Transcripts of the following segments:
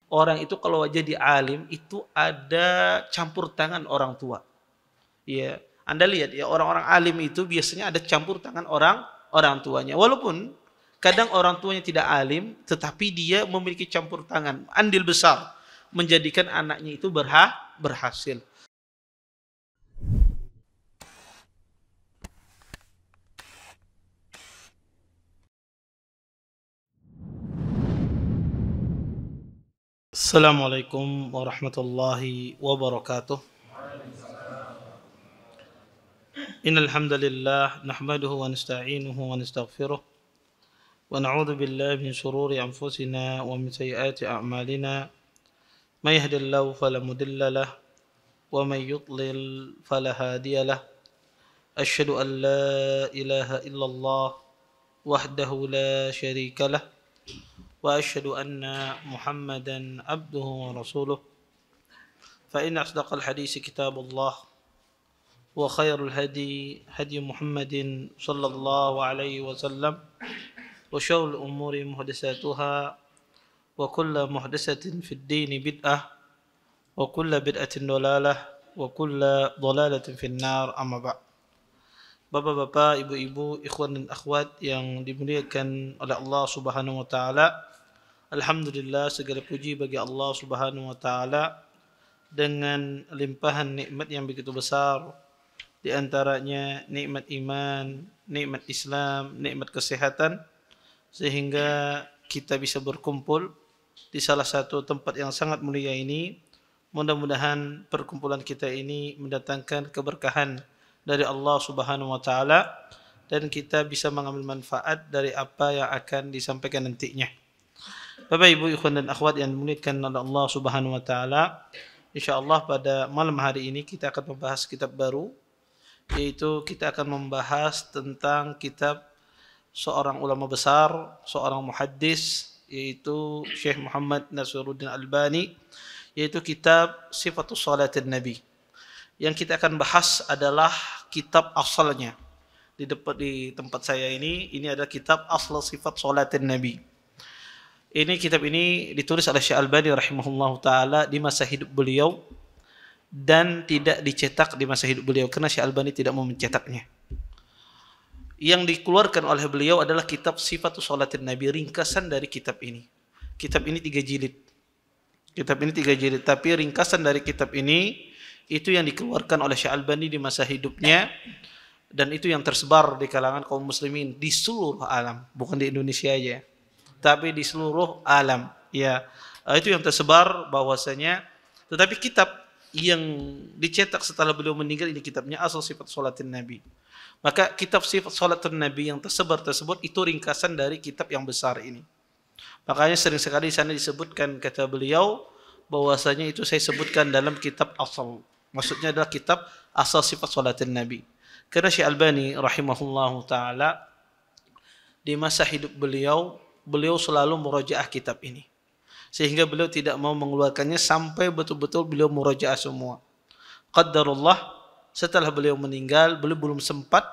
orang itu kalau jadi alim itu ada campur tangan orang tua. Ya, Anda lihat ya orang-orang alim itu biasanya ada campur tangan orang tuanya. Walaupun kadang orang tuanya tidak alim, tetapi dia memiliki campur tangan, andil besar menjadikan anaknya itu berhasil. Assalamualaikum warahmatullahi wabarakatuh. Innal hamdalillah nahmaduhu wa nasta'inuhu wa nastaghfiruh wa na'udzu billahi min shururi anfusina wa min sayyiati a'malina. May yahdihillahu fala mudilla lahu wa may yudlil fala hadiya lahu. Asyhadu an la ilaha illallah wahdahu la syarika lahu wa asyhadu anna Muhammadan abduhu wa rasuluh. Fa inna asdaqal hadits kitabullah wa khairul hadi hadi Muhammadin sallallahu alaihi wasallam wa syarrul umuri muhdatsatuha wa kullu muhdatsatin fid din bid'ah wa kullu bid'atin dhalalah wa kullu dhalalatin finnar. Amma ba'd. Bapak-bapak, ibu-ibu, ikhwan dan akhwat yang dimuliakan oleh Allah Subhanahu wa taala. Alhamdulillah, segala puji bagi Allah Subhanahu wa taala dengan limpahan nikmat yang begitu besar, di antaranya nikmat iman, nikmat Islam, nikmat kesehatan, sehingga kita bisa berkumpul di salah satu tempat yang sangat mulia ini. Mudah-mudahan perkumpulan kita ini mendatangkan keberkahan dari Allah Subhanahu wa taala dan kita bisa mengambil manfaat dari apa yang akan disampaikan nantinya. Bapak, Ibu, ikhwan dan akhwat yang dimuliakan oleh Allah Subhanahu wa taala, insyaallah pada malam hari ini kita akan membahas kitab baru, yaitu kita akan membahas tentang kitab seorang ulama besar, seorang muhaddis, yaitu Syekh Muhammad Nasiruddin Albani, yaitu kitab Sifatus Salatin Nabi. Yang kita akan bahas adalah kitab asalnya. Di tempat saya ini adalah kitab Asal Sifat Salatin Nabi. Kitab ini ditulis oleh Syekh Albani rahimahullahu taala di masa hidup beliau dan tidak dicetak di masa hidup beliau karena Syekh Albani tidak mau mencetaknya. Yang dikeluarkan oleh beliau adalah kitab Sifatus Salatin Nabi, ringkasan dari kitab ini. Kitab ini 3 jilid. Tapi ringkasan dari kitab ini itu yang dikeluarkan oleh Syekh Albani di masa hidupnya, dan itu yang tersebar di kalangan kaum muslimin di seluruh alam, bukan di Indonesia aja, tapi di seluruh alam. Ya, itu yang tersebar bahwasanya. Tetapi kitab yang dicetak setelah beliau meninggal ini kitabnya Asal Sifat Salatin Nabi. Maka kitab Sifat Salatin Nabi yang tersebar tersebut itu ringkasan dari kitab yang besar ini. Makanya sering sekali di sana disebutkan, kata beliau, bahwasanya itu saya sebutkan dalam kitab asal. Maksudnya adalah kitab Asal Sifat Salatin Nabi. Karena Syekh Albani rahimahullahu taala di masa hidup beliau selalu murojaah kitab ini. Sehingga beliau tidak mau mengeluarkannya sampai betul-betul beliau murojaah semua. Qaddarullah, setelah beliau meninggal, beliau belum sempat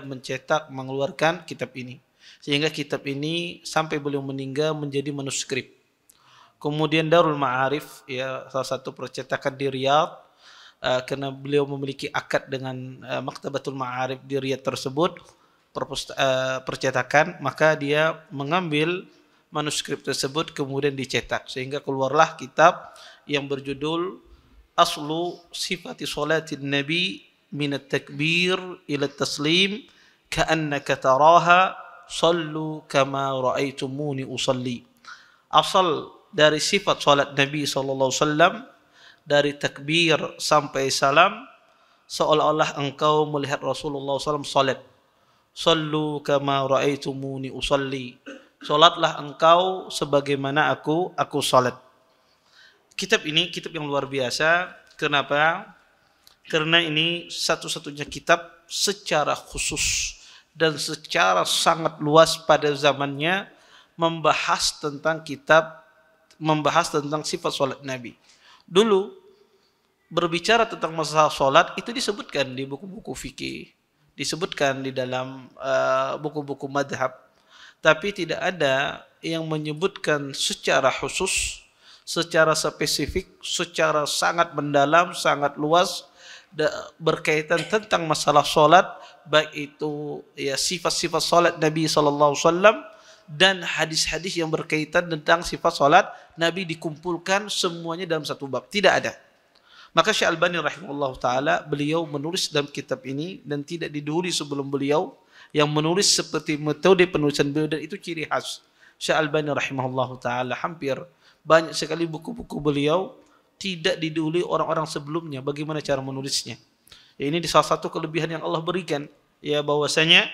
mencetak, mengeluarkan kitab ini. Sehingga kitab ini sampai beliau meninggal menjadi manuskrip. Kemudian Darul Ma'arif, salah satu percetakan di Riyadh, karena beliau memiliki akad dengan Maktabatul Ma'arif di Riyadh tersebut, percetakan, maka dia mengambil manuskrip tersebut kemudian dicetak, sehingga keluarlah kitab yang berjudul Aslu Sifati Salatin Nabi Minat Takbir ila Taslim Ka'annaka Taraha Sallu Kama Ra'aitumuni Usalli. Asal dari sifat salat Nabi SAW, dari takbir sampai salam, seolah-olah engkau melihat Rasulullah SAW salat. Sallu kama ra'aitumuni usalli. Salatlah engkau sebagaimana aku salat. Kitab ini kitab yang luar biasa. Kenapa? Karena ini satu-satunya kitab secara khusus dan secara sangat luas pada zamannya membahas tentang sifat salat Nabi. Dulu berbicara tentang masalah salat itu disebutkan di buku-buku fikih, disebutkan di dalam buku-buku madhab, tapi tidak ada yang menyebutkan secara khusus secara spesifik, secara sangat mendalam, sangat luas, berkaitan tentang masalah solat, baik itu ya sifat-sifat solat Nabi SAW dan hadis-hadis yang berkaitan tentang sifat solat Nabi, dikumpulkan semuanya dalam satu bab, tidak ada. Maka Syekh Albani rahimahullah ta'ala, beliau menulis dalam kitab ini dan tidak didahului sebelum beliau yang menulis seperti metode penulisan beliau, dan itu ciri khas Syekh Albani rahimahullah ta'ala. Hampir banyak sekali buku-buku beliau tidak didahului orang-orang sebelumnya bagaimana cara menulisnya. Ya, ini di salah satu kelebihan yang Allah berikan, ya, bahwasanya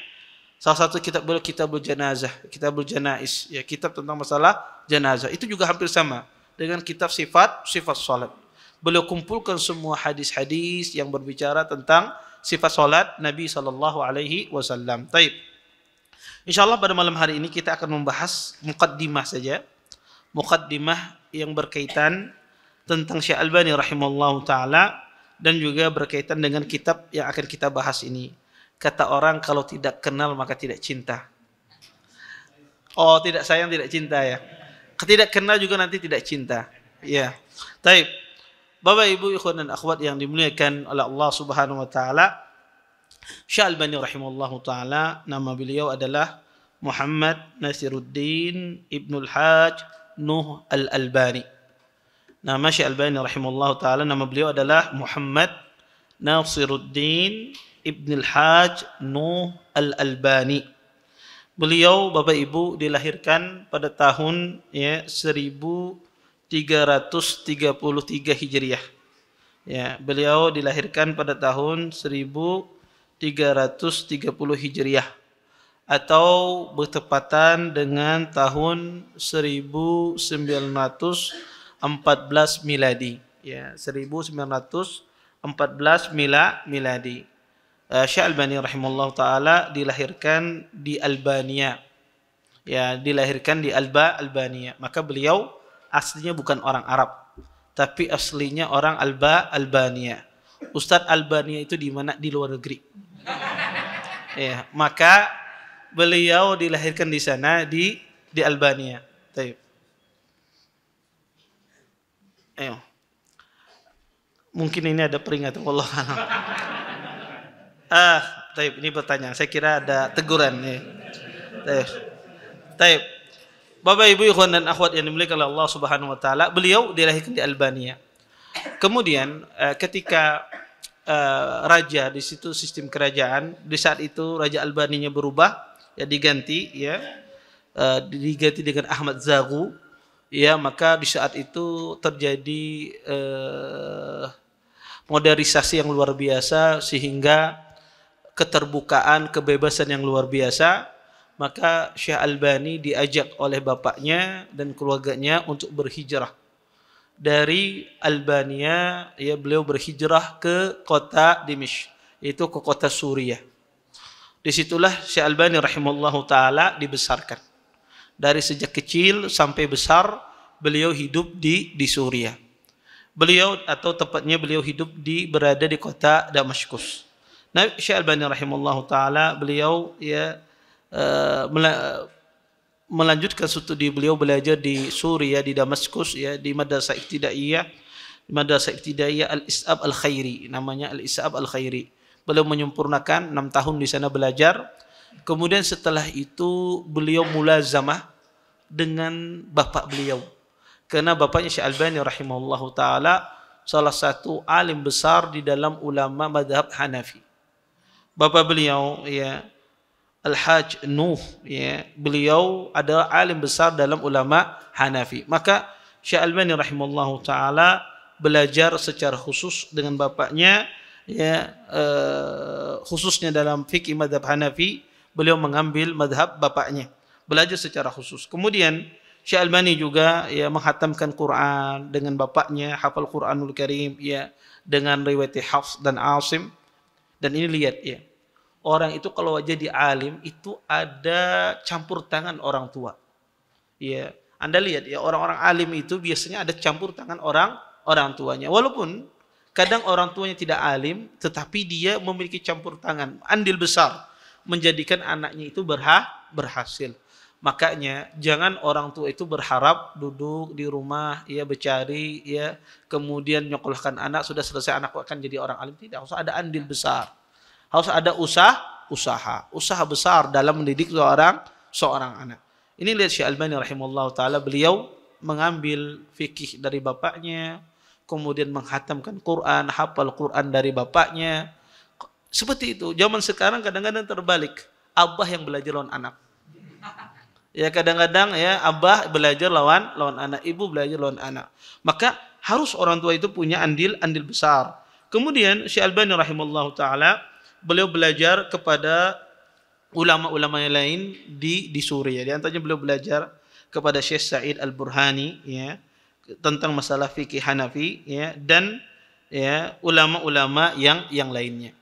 salah satu kitab beliau Kitabul Janazah, Kitabul Janais, ya, kitab tentang masalah jenazah, itu juga hampir sama dengan kitab sifat salat. Beliau kumpulkan semua hadis-hadis yang berbicara tentang sifat salat Nabi sallallahu alaihi wasallam. Baik. Insyaallah pada malam hari ini kita akan membahas muqaddimah saja. Muqaddimah yang berkaitan tentang Syekh Albani rahimahullahu taala dan juga berkaitan dengan kitab yang akan kita bahas ini. Kata orang, kalau tidak kenal maka tidak cinta. Oh, tidak sayang tidak cinta ya. Tidak kenal juga nanti tidak cinta. Ya. Baik. Bapak Ibu ikhwan dan akhwat yang dimuliakan oleh Allah Subhanahu wa taala, Syekh Albani rahimahullahu taala, nama beliau adalah Muhammad Nasiruddin Ibnul Hajj Nuh Al-Albani. Nama Syekh Albani rahimahullahu taala, nama beliau adalah Muhammad Nasiruddin Ibnul Hajj Nuh Al-Albani. Beliau Bapak Ibu dilahirkan pada tahun 1333 Hijriah. Ya, beliau dilahirkan pada tahun 1330 Hijriah atau bertepatan dengan tahun 1914 miladi. Ya, 1914 miladi. Syekh Albani rahimahullah taala dilahirkan di Albania. Ya, dilahirkan di Albania. Maka beliau aslinya bukan orang Arab, tapi aslinya orang Albania. Ustadz Albania itu di mana? Di luar negeri. Ya, maka beliau dilahirkan di sana di Albania. Taib. Ayo. Mungkin ini ada peringatan Allah. Taib, ini pertanyaan. Saya kira ada teguran nih. Taib. Bapak Ibu ikhwan dan akhwat yang dimuliakan oleh Allah Subhanahu wa taala, beliau dilahirkan di Albania. Kemudian ketika raja di situ, sistem kerajaan di saat itu, raja Albaninya berubah, ya, diganti dengan Ahmad Zagu, ya, maka di saat itu terjadi modernisasi yang luar biasa sehingga keterbukaan, kebebasan yang luar biasa. Maka Syekh Albani diajak oleh bapaknya dan keluarganya untuk berhijrah dari Albania. Ya, beliau berhijrah ke kota Dimishq, yaitu ke kota Suriah. Disitulah Syekh Albani rahimahullahu taala dibesarkan. Dari sejak kecil sampai besar beliau hidup di Suriah. Beliau, atau tepatnya beliau hidup berada di kota Damaskus. Nah, Syekh Albani rahimahullahu taala, beliau melanjutkan studi beliau, belajar di Suriah, di Damaskus, ya, di Madrasah Ibtidaiyah, Al-Is'ab Al-Khairi, namanya Al-Is'ab Al-Khairi. Beliau menyempurnakan 6 tahun di sana belajar. Kemudian setelah itu beliau mulazamah dengan bapak beliau, karena bapaknya Syekh Albani rahimahullahu taala salah satu alim besar di dalam ulama madhab Hanafi. Bapak beliau, ya, Al-Hajj Nuh, ya, beliau adalah alim besar dalam ulama Hanafi. Maka Syekh Albani rahimahullahu taala belajar secara khusus dengan bapaknya, ya, khususnya dalam fikih madhab Hanafi. Beliau mengambil madhab bapaknya, belajar secara khusus. Kemudian Syekh Albani juga, ya, menghatamkan Quran dengan bapaknya, hafal Quranul Karim, ya, dengan riwayat Hafs dan Asim. Dan ini lihat, ya, orang itu kalau jadi alim itu ada campur tangan orang tua. Ya, Anda lihat, ya, orang-orang alim itu biasanya ada campur tangan orang tuanya. Walaupun kadang orang tuanya tidak alim, tetapi dia memiliki campur tangan, andil besar menjadikan anaknya itu berhasil. Makanya jangan orang tua itu berharap duduk di rumah ya bercari ya kemudian nyokolahkan anak sudah selesai anak akan jadi orang alim. Tidak, harus ada andil besar. Harus ada usaha besar dalam mendidik seorang anak. Ini lihat Syekh Albani rahimahullah taala, beliau mengambil fikih dari bapaknya, kemudian menghatamkan Quran, hafal Quran dari bapaknya. Seperti itu. Zaman sekarang kadang-kadang terbalik. Abah yang belajar lawan anak. Ya kadang-kadang ya abah belajar lawan anak, ibu belajar lawan anak. Maka harus orang tua itu punya andil besar. Kemudian Syekh Albani rahimahullah taala beliau belajar kepada ulama-ulama yang lain di Suriah. Di antaranya beliau belajar kepada Syekh Sa'id Al-Burhani ya tentang masalah fikih Hanafi ya dan ya ulama-ulama yang lainnya.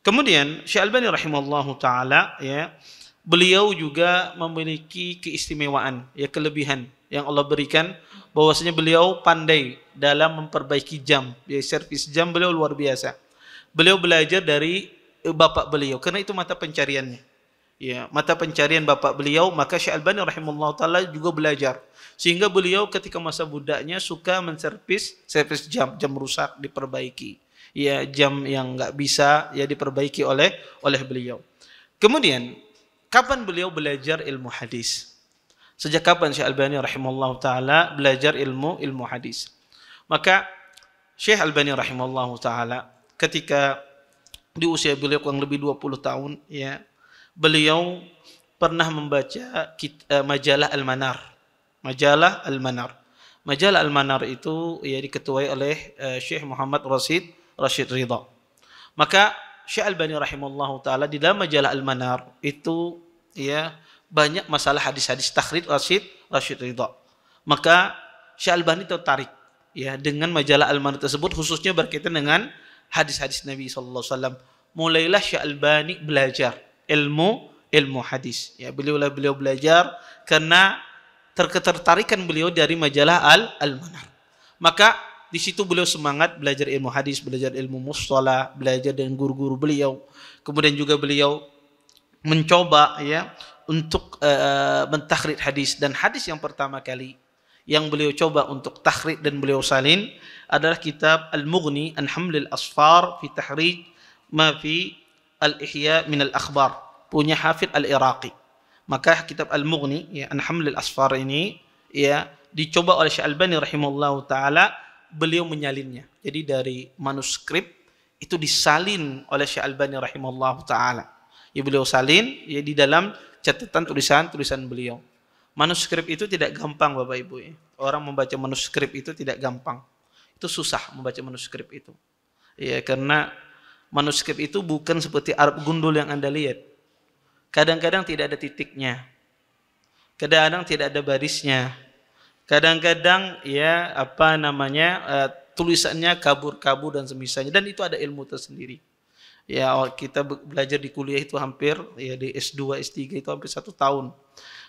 Kemudian Syekh Albani rahimahullah taala ya beliau juga memiliki keistimewaan, ya kelebihan yang Allah berikan, bahwasanya beliau pandai dalam memperbaiki jam, ya servis jam beliau luar biasa. Beliau belajar dari bapak beliau, karena itu mata pencariannya. Ya, mata pencarian bapak beliau, maka Syekh Albani rahimahullah taala juga belajar. Sehingga beliau ketika masa budaknya suka servis jam rusak diperbaiki. Ya, jam yang enggak bisa ya diperbaiki oleh beliau. Kemudian kapan beliau belajar ilmu hadis? Sejak kapan Syekh Albani rahimahullah taala belajar ilmu hadis? Maka Syekh Albani rahimahullah taala ketika di usia beliau kurang lebih 20 tahun ya, beliau pernah membaca majalah Al-Manar. Majalah Al-Manar. Majalah Al-Manar itu ya diketuai oleh Syekh Muhammad Rashid Ridha. Maka Syekh Albani rahimahullah taala di dalam majalah Al-Manar itu ya banyak masalah hadis-hadis takhrij Rashid Ridha. Maka Syekh Albani tertarik ya dengan majalah Al-Manar tersebut, khususnya berkaitan dengan hadis-hadis Nabi sallallahu alaihi wasallam. Mulailah Syekh Albani belajar ilmu hadis. Ya, beliau belajar karena ketertarikan beliau dari majalah Al-Manar. Maka di situ beliau semangat belajar ilmu hadis, belajar ilmu mustalah, belajar dengan guru-guru beliau. Kemudian juga beliau mencoba ya untuk mentakhrij hadis, dan hadis yang pertama kali yang beliau coba untuk takhrij dan beliau salin adalah kitab Al-Mughni an Hamlil Asfar fi tahrij ma fi Al-Ihya min Al-Akhbar, punya Hafidh Al-Iraqi. Maka kitab Al-Mughni ya an Hamlil Asfar ini ya dicoba oleh Syekh Albani rahimahullahu taala, beliau menyalinnya. Jadi dari manuskrip itu disalin oleh Syekh Albani rahimahullahu taala. Ya beliau salin ya di dalam catatan tulisan beliau. Manuskrip itu tidak gampang Bapak Ibu ya. Orang membaca manuskrip itu tidak gampang. Itu susah membaca manuskrip itu. Ya karena manuskrip itu bukan seperti Arab gundul yang Anda lihat. Kadang-kadang tidak ada titiknya. Kadang-kadang tidak ada barisnya. Kadang-kadang ya tulisannya kabur-kabur dan semisalnya, dan itu ada ilmu tersendiri. Ya kita belajar di kuliah itu hampir ya di S2, S3 itu hampir 1 tahun.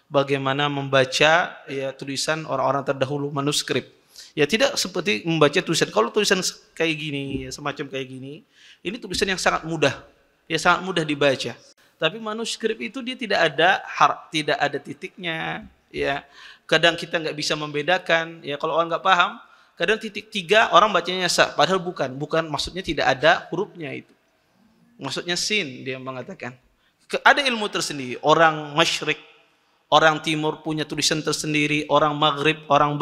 Bagaimana membaca ya tulisan orang-orang terdahulu manuskrip. Ya tidak seperti membaca tulisan. Kalau tulisan kayak gini, ya, semacam kayak gini, ini tulisan yang sangat mudah. Ya sangat mudah dibaca. Tapi manuskrip itu dia tidak ada titiknya, ya. Kadang kita nggak bisa membedakan, ya kalau orang nggak paham, kadang titik 3 orang bacanya sa, padahal bukan maksudnya tidak ada hurufnya itu. Maksudnya sin, dia mengatakan. Ada ilmu tersendiri. Orang Masyrik, orang Timur punya tulisan tersendiri, orang Maghrib, orang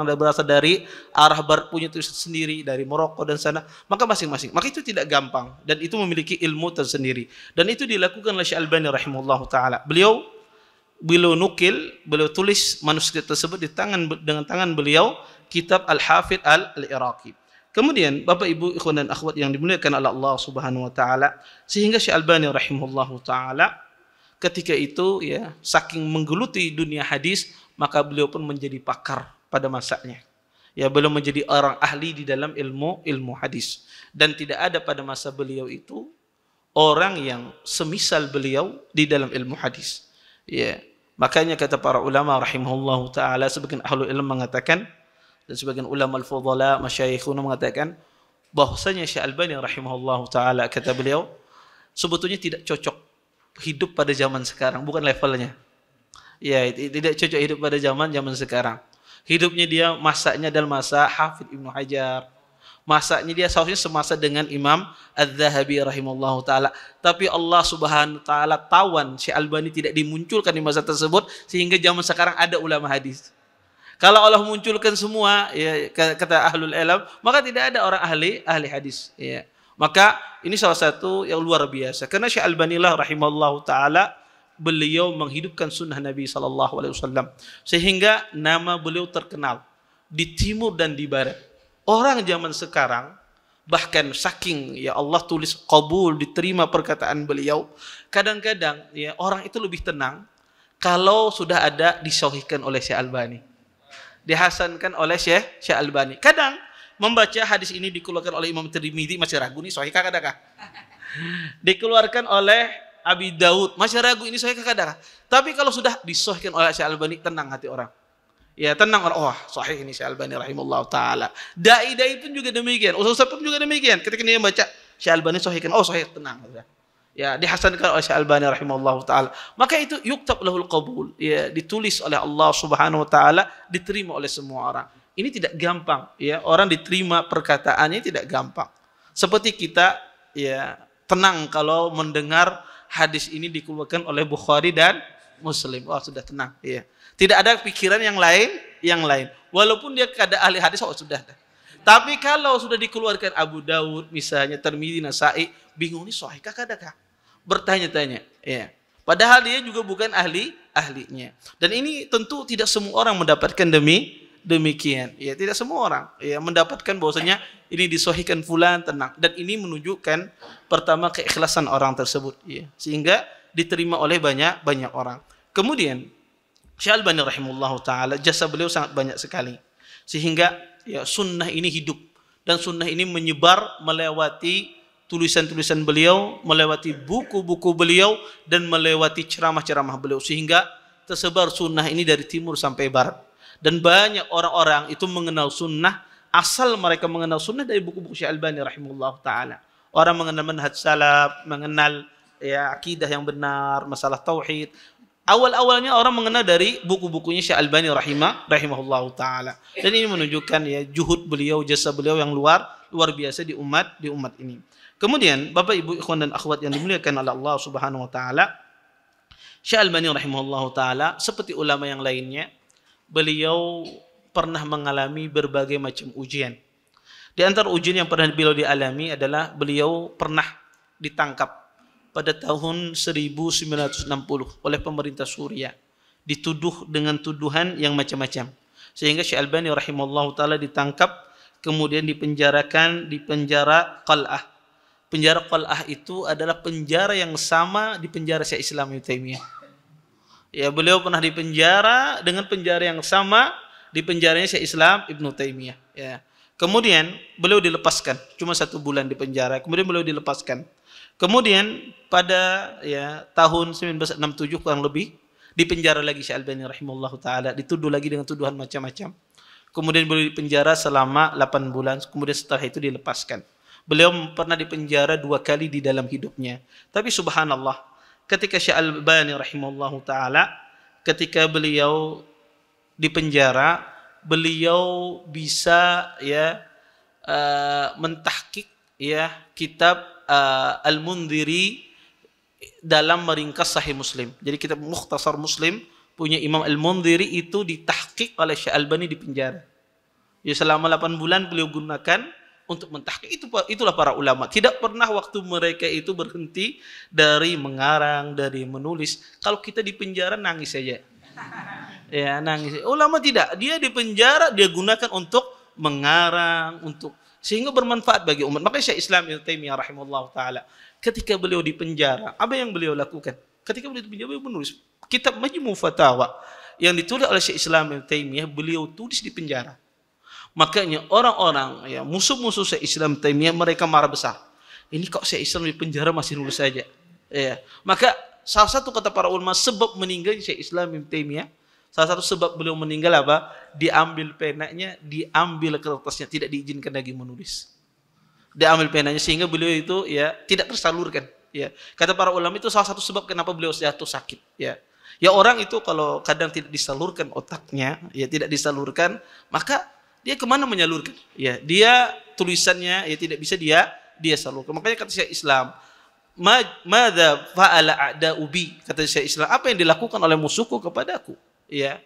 yang berasal dari arah Barat punya tulisan sendiri, dari Maroko dan sana. Maka masing-masing. Maka itu tidak gampang dan itu memiliki ilmu tersendiri. Dan itu dilakukan oleh Syekh Albani rahimahullahu taala. Beliau tulis manuskrip tersebut dengan tangan beliau, kitab Al-Hafidh Al-Iraqi. Kemudian Bapak Ibu ikhwan dan akhwat yang dimuliakan oleh Allah Subhanahu wa taala, sehingga Syekh Albani rahimahullahu taala ketika itu ya saking menggeluti dunia hadis, maka beliau pun menjadi pakar pada masanya. Ya beliau menjadi orang ahli di dalam ilmu hadis, dan tidak ada pada masa beliau itu orang yang semisal beliau di dalam ilmu hadis. Ya, makanya kata para ulama rahimahullahu taala, sebagian ahli ilmu mengatakan dan sebagian ulama al-fudhala masyayikhuna mengatakan bahwasanya Syekh Albani rahimahullahu taala, kata beliau, sebetulnya tidak cocok hidup pada zaman sekarang, bukan levelnya. Ya, tidak cocok hidup pada zaman sekarang. Hidupnya dia masanya adalah masa Hafidz Ibnu Hajar. Masanya dia seharusnya semasa dengan Imam Az-Zahabi rahimahullahu taala. Tapi Allah Subhanahu wa taala tawan Syekh Albani tidak dimunculkan di masa tersebut sehingga zaman sekarang ada ulama hadis. Kalau Allah munculkan semua, ya, kata ahlul ilm, maka tidak ada orang ahli hadis. Ya. Maka ini salah satu yang luar biasa. Karena Syekh Albani rahimahullahu taala beliau menghidupkan sunnah Nabi SAW sehingga nama beliau terkenal di timur dan di barat. Orang zaman sekarang bahkan saking ya Allah tulis qabul, diterima perkataan beliau, kadang-kadang ya orang itu lebih tenang kalau sudah ada disahihkan oleh Syekh Albani, dihasankan oleh Syekh Albani. Kadang membaca hadis ini dikeluarkan oleh Imam Tirmidzi masih ragu nih sahih kadakah? Dikeluarkan oleh Abi Daud masih ragu ini sahih kadakah? Tapi kalau sudah disahihkan oleh Syekh Albani, tenang hati orang. Ya tenang orang, oh sahih ini Syekh Albani rahimahullah ta'ala. Dai-dai pun juga demikian, ustaz pun juga demikian. Ketika dia baca Syekh Albani sahihkan, oh sahih, tenang. Ya dihasankan oleh Syekh Albani rahimahullah ta'ala. Maka itu yuktab lahul qabul, ya ditulis oleh Allah subhanahu wa ta'ala, diterima oleh semua orang. Ini tidak gampang, ya orang diterima perkataannya tidak gampang. Seperti kita ya tenang kalau mendengar hadis ini dikeluarkan oleh Bukhari dan Muslim, oh sudah tenang, ya. Tidak ada pikiran yang lain. Walaupun dia ada ahli hadis, oh sudah. Tapi kalau sudah dikeluarkan Abu Daud, misalnya Tirmidzi, Nasa'i, bingung nih sahih kakak, bertanya-tanya. Ya. Padahal dia juga bukan ahlinya. Dan ini tentu tidak semua orang mendapatkan demikian. Ya, tidak semua orang ya mendapatkan bahwasanya ini disahihkan fulan, tenang. Dan ini menunjukkan pertama keikhlasan orang tersebut. Ya. Sehingga diterima oleh banyak orang. Kemudian Syekh Albani rahimahullahu taala jasa beliau sangat banyak sekali sehingga ya sunnah ini hidup dan sunnah ini menyebar melewati tulisan-tulisan beliau, melewati buku-buku beliau dan melewati ceramah-ceramah beliau sehingga tersebar sunnah ini dari timur sampai barat. Dan banyak orang-orang itu mengenal sunnah, asal mereka mengenal sunnah dari buku-buku Syekh Albani rahimahullahu taala. Orang mengenal manhaj salaf, mengenal ya akidah yang benar, masalah tauhid. Awal-awalnya orang mengenal dari buku-bukunya Syekh Albani rahimahullahu taala. Dan ini menunjukkan ya juhud beliau, jasa beliau yang luar biasa di umat ini. Kemudian Bapak Ibu ikhwan dan akhwat yang dimuliakan oleh Allah Subhanahu wa taala, Syekh Albani rahimahullahu taala seperti ulama yang lainnya, beliau pernah mengalami berbagai macam ujian. Di antara ujian yang pernah beliau dialami adalah beliau pernah ditangkap pada tahun 1960 oleh pemerintah Suriah, dituduh dengan tuduhan yang macam-macam. Sehingga Syekh Albani rahimahullahu taala ditangkap, kemudian dipenjarakan di penjara Qal'ah. Penjara Qal'ah itu adalah penjara yang sama di penjara Syekh Islam Ibnu Taimiyah. Ya, beliau pernah dipenjara dengan penjara yang sama di penjaranya Syekh Islam Ibnu Taimiyah. Ya. Kemudian beliau dilepaskan, cuma 1 bulan di penjara. Kemudian beliau dilepaskan. Kemudian pada ya tahun 1967 kurang lebih dipenjara lagi Syekh Albani rahimahullahu taala, dituduh lagi dengan tuduhan macam-macam. Kemudian beliau dipenjara selama 8 bulan, kemudian setelah itu dilepaskan. Beliau pernah dipenjara 2 kali di dalam hidupnya. Tapi subhanallah, ketika Syekh Albani rahimahullahu taala ketika beliau dipenjara, beliau bisa ya mentahqiq ya kitab Al-Mundhiri dalam meringkas Sahih Muslim. Jadi kitab Mukhtasar Muslim punya Imam Al-Mundhiri itu ditahqiq oleh Syekh Albani di penjara. Ya selama 8 bulan beliau gunakan untuk mentahqiq. Itulah para ulama. Tidak pernah waktu mereka itu berhenti dari mengarang, dari menulis. Kalau kita di penjara nangis saja. Ya, nangis. Ulama tidak. Dia di penjara dia gunakan untuk mengarang, untuk sehingga bermanfaat bagi umat. Makanya Syekh Islam Ibnu Taimiyah rahimahullahu taala ketika beliau di penjara, apa yang beliau lakukan? Ketika beliau di penjara, beliau menulis kitab Majmu' Fatawa yang ditulis oleh Syekh Islam Ibnu Taimiyah, beliau tulis di penjara. Makanya orang-orang ya musuh-musuh Syekh Islam Ibnu Taimiyah mereka marah besar. Ini kok Syekh Islam di penjara masih nulis saja. Ya. Maka salah satu kata para ulama sebab meninggal Syekh Islam Ibnu Taimiyah, salah satu sebab beliau meninggal apa? Diambil penanya, diambil kertasnya, tidak diizinkan lagi menulis. Diambil penanya sehingga beliau itu ya tidak tersalurkan. Ya. Kata para ulama itu salah satu sebab kenapa beliau jatuh sakit. Ya. Ya orang itu kalau kadang tidak disalurkan otaknya, ya tidak disalurkan, maka dia kemana menyalurkan? Ya, dia tulisannya ya tidak bisa dia salurkan. Makanya kata Syekh Islam, madza fa'ala a'da'u bi, kata Syekh Islam, apa yang dilakukan oleh musuhku kepadaku? Ya.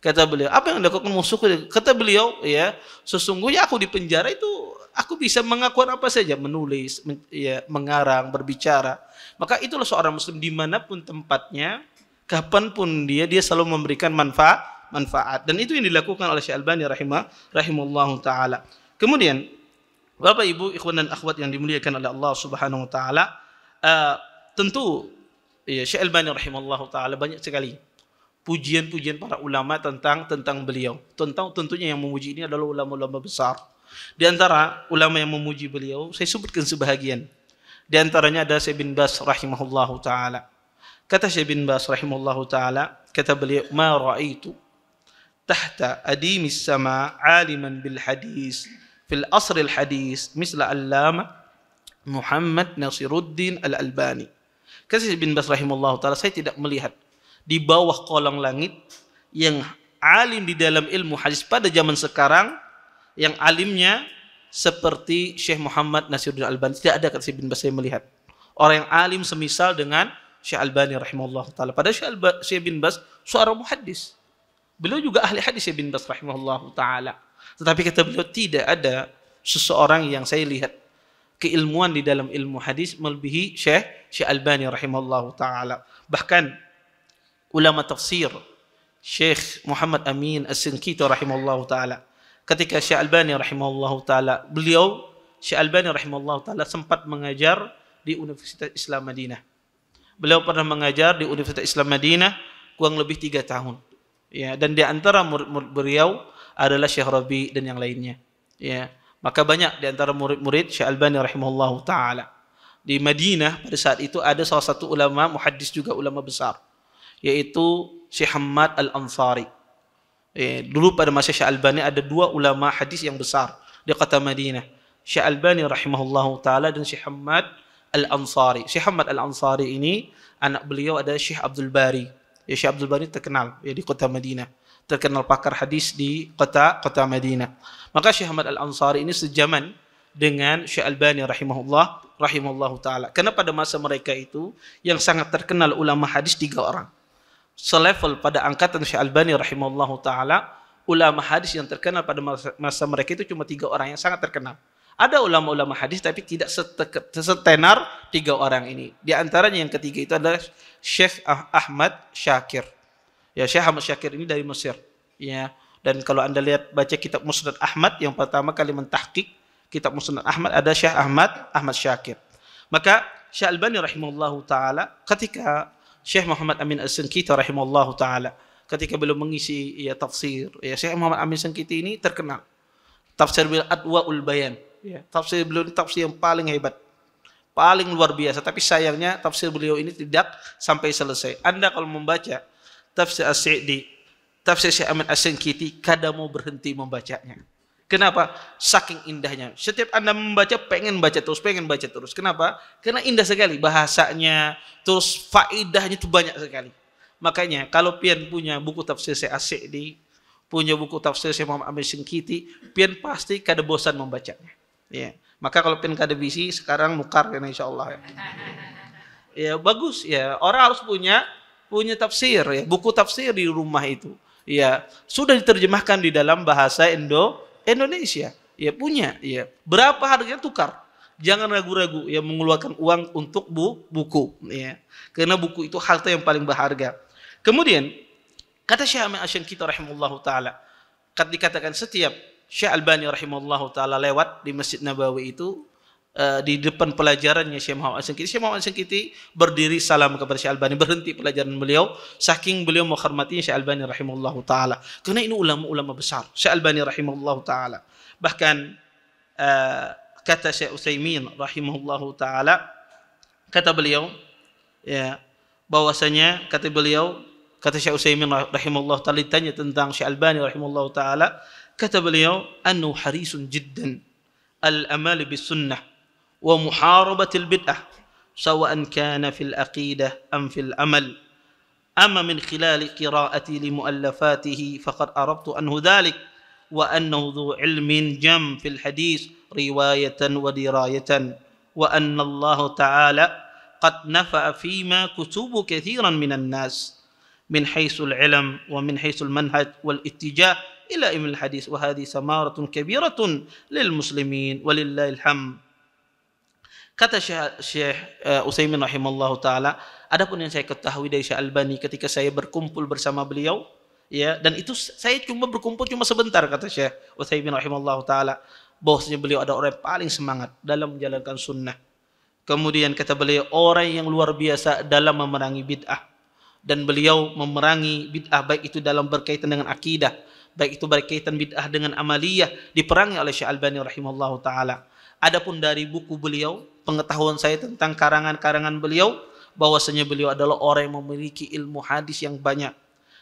Kata beliau, apa yang dilakukan musuhku? Kata beliau, ya, sesungguhnya aku di penjara itu aku bisa mengakukan apa saja, menulis, ya, mengarang, berbicara. Maka itulah seorang muslim dimanapun tempatnya, kapanpun dia selalu memberikan manfaat. Dan itu yang dilakukan oleh Syekh Albani rahimahullahu taala. Kemudian Bapak Ibu ikhwan dan akhwat yang dimuliakan oleh Allah Subhanahu wa taala, tentu ya, Syekh Albani rahimahullahu taala banyak sekali pujian-pujian para ulama tentang beliau. Tentunya yang memuji ini adalah ulama-ulama besar. Di antara ulama yang memuji beliau, saya sebutkan sebahagian. Di antaranya ada Syekh bin Baz rahimahullahu taala. Kata Syekh bin Baz rahimahullahu taala, kata beliau, "Ma ra'aitu tahta adimis sama 'aliman bil hadis fil asr al hadis misla Allama Muhammad Nasiruddin Al-Albani." Kata Syekh bin Baz rahimahullahu taala, saya tidak melihat di bawah kolong langit yang alim di dalam ilmu hadis pada zaman sekarang yang alimnya seperti Syekh Muhammad Nasiruddin Al-Albani. Tidak ada, kata Syekh bin Baz, saya melihat orang yang alim semisal dengan Syekh Albani rahimahullah taala. Padahal Syekh bin Baz seorang muhaddis. Beliau juga ahli hadis, Syekh bin Baz rahimahullah taala. Tetapi kata beliau, tidak ada seseorang yang saya lihat keilmuan di dalam ilmu hadis melebihi Syekh Albani rahimahullah taala. Bahkan ulama tafsir Syekh Muhammad Amin As-Sinkiti rahimahullah taala, ketika Syekh Albani rahimahullah taala, Syekh Albani rahimahullah taala sempat mengajar di Universitas Islam Madinah. Beliau pernah mengajar di Universitas Islam Madinah kurang lebih 3 tahun. Ya, dan di antara murid-murid beliau adalah Syekh Rabi dan yang lainnya. Ya, maka banyak di antara murid-murid Syekh Albani rahimahullahu taala. Di Madinah pada saat itu ada salah satu ulama muhaddis juga ulama besar, yaitu Syekh Hamad Al-Ansari. Dulu pada masa Syekh Albani ada 2 ulama hadis yang besar di kota Madinah, Syekh Albani rahimahullahu taala dan Syekh Hamad Al-Ansari. Syekh Hamad Al-Ansari ini anak beliau adalah Syekh Abdul Bari. Ya, Syekh Abdul Bari terkenal ya di kota Madinah, terkenal pakar hadis di kota Madinah. Maka Syekh Hamad Al-Ansari ini sejaman dengan Syekh Albani rahimahullahu taala. Karena pada masa mereka itu yang sangat terkenal ulama hadis 3 orang. Selevel pada angkatan Syekh Albani rahimahullahu taala, ulama hadis yang terkenal pada masa mereka itu cuma 3 orang yang sangat terkenal. Ada ulama-ulama hadis tapi tidak setenar 3 orang ini. Di antaranya yang ketiga itu adalah Syekh Ahmad Syakir. Ya, Syekh Ahmad Syakir ini dari Mesir. Ya, dan kalau Anda lihat baca kitab Musnad Ahmad, yang pertama kali mentahqiq kitab Musnad Ahmad ada Syekh Ahmad Syakir. Maka Syekh Albani rahimahullahu taala, ketika Syekh Muhammad Amin As-Sinkiti rahimahullahu taala, ketika beliau mengisi ya tafsir, ya Syekh Muhammad Amin As-Sinkiti ini terkenal. Tafsir beliau Adwaul Bayan. Ya, tafsir beliau ini tafsir yang paling hebat, paling luar biasa. Tapi sayangnya tafsir beliau ini tidak sampai selesai. Anda kalau membaca tafsir As-Sa'di, tafsir Syekh Ahmad As-Sinkiti, kadang mau berhenti membacanya. Kenapa? Saking indahnya. Setiap Anda membaca pengen baca terus. Kenapa? Karena indah sekali bahasanya, terus faedahnya itu banyak sekali. Makanya kalau pian punya buku tafsir Syekh As-Sa'di, punya buku tafsir Syekh Muhammad Amin As-Sinkiti, pian pasti kada bosan membacanya. Ya, maka kalau pian kada bisi sekarang nukar kan insyaallah ya. Ya bagus ya, orang harus punya tafsir ya, buku tafsir di rumah itu. Ya, sudah diterjemahkan di dalam bahasa Indonesia. Ya punya, ya. Berapa harganya tukar? Jangan ragu-ragu ya mengeluarkan uang untuk buku ya. Karena buku itu harta yang paling berharga. Kemudian kata Syekh Ahmad Asy-Syankiti rahimahullahu taala, dikatakan setiap Syekh Albani rahimahullahu taala lewat di Masjid Nabawi itu, di depan pelajarannya Syekh Muhammad Asy-Syankiti, Syekh Muhammad Asy-Syankiti berdiri salam kepada Syekh Albani, berhenti pelajaran beliau saking beliau menghormati Syekh Albani rahimahullahu taala. Karena ini ulama-ulama besar, Syekh Albani rahimahullahu taala. Bahkan kata Syekh Utsaimin rahimahullahu taala, kata beliau ya bahwasanya kata Syekh Utsaimin rahimahullahu taala ditanya tentang Syekh Albani rahimahullahu taala, kata beliau, "Annu harisun jiddan al-amal bis sunnah wa muharabatil bid'ah sawa'an kana fil aqidah am fil amal." أما من خلال قراءتي لمؤلفاته فقد عرفت عنه ذلك وأنه ذو علم جم في الحديث رواية ودراية وأن الله تعالى قد نفع فيما كتب كثيرا من الناس من حيث العلم ومن حيث المنهج والاتجاه إلى علم الحديث وهذه ثمرة كبيرة للمسلمين ولله الحمد. Kata Syekh Utsaimin rahimahullahu taala, adapun yang saya ketahui dari Syekh Albani ketika saya berkumpul bersama beliau, ya, dan itu saya berkumpul cuma sebentar, kata Syekh Utsaimin rahimahullahu taala, bahwasanya beliau ada orang yang paling semangat dalam menjalankan sunnah. Kemudian kata beliau, orang yang luar biasa dalam memerangi bid'ah, dan beliau memerangi bid'ah baik itu dalam berkaitan dengan akidah, baik itu berkaitan bid'ah dengan amaliyah, diperangi oleh Syekh Albani rahimahullahu taala. Adapun dari buku beliau, pengetahuan saya tentang karangan-karangan beliau, bahwasanya beliau adalah orang yang memiliki ilmu hadis yang banyak,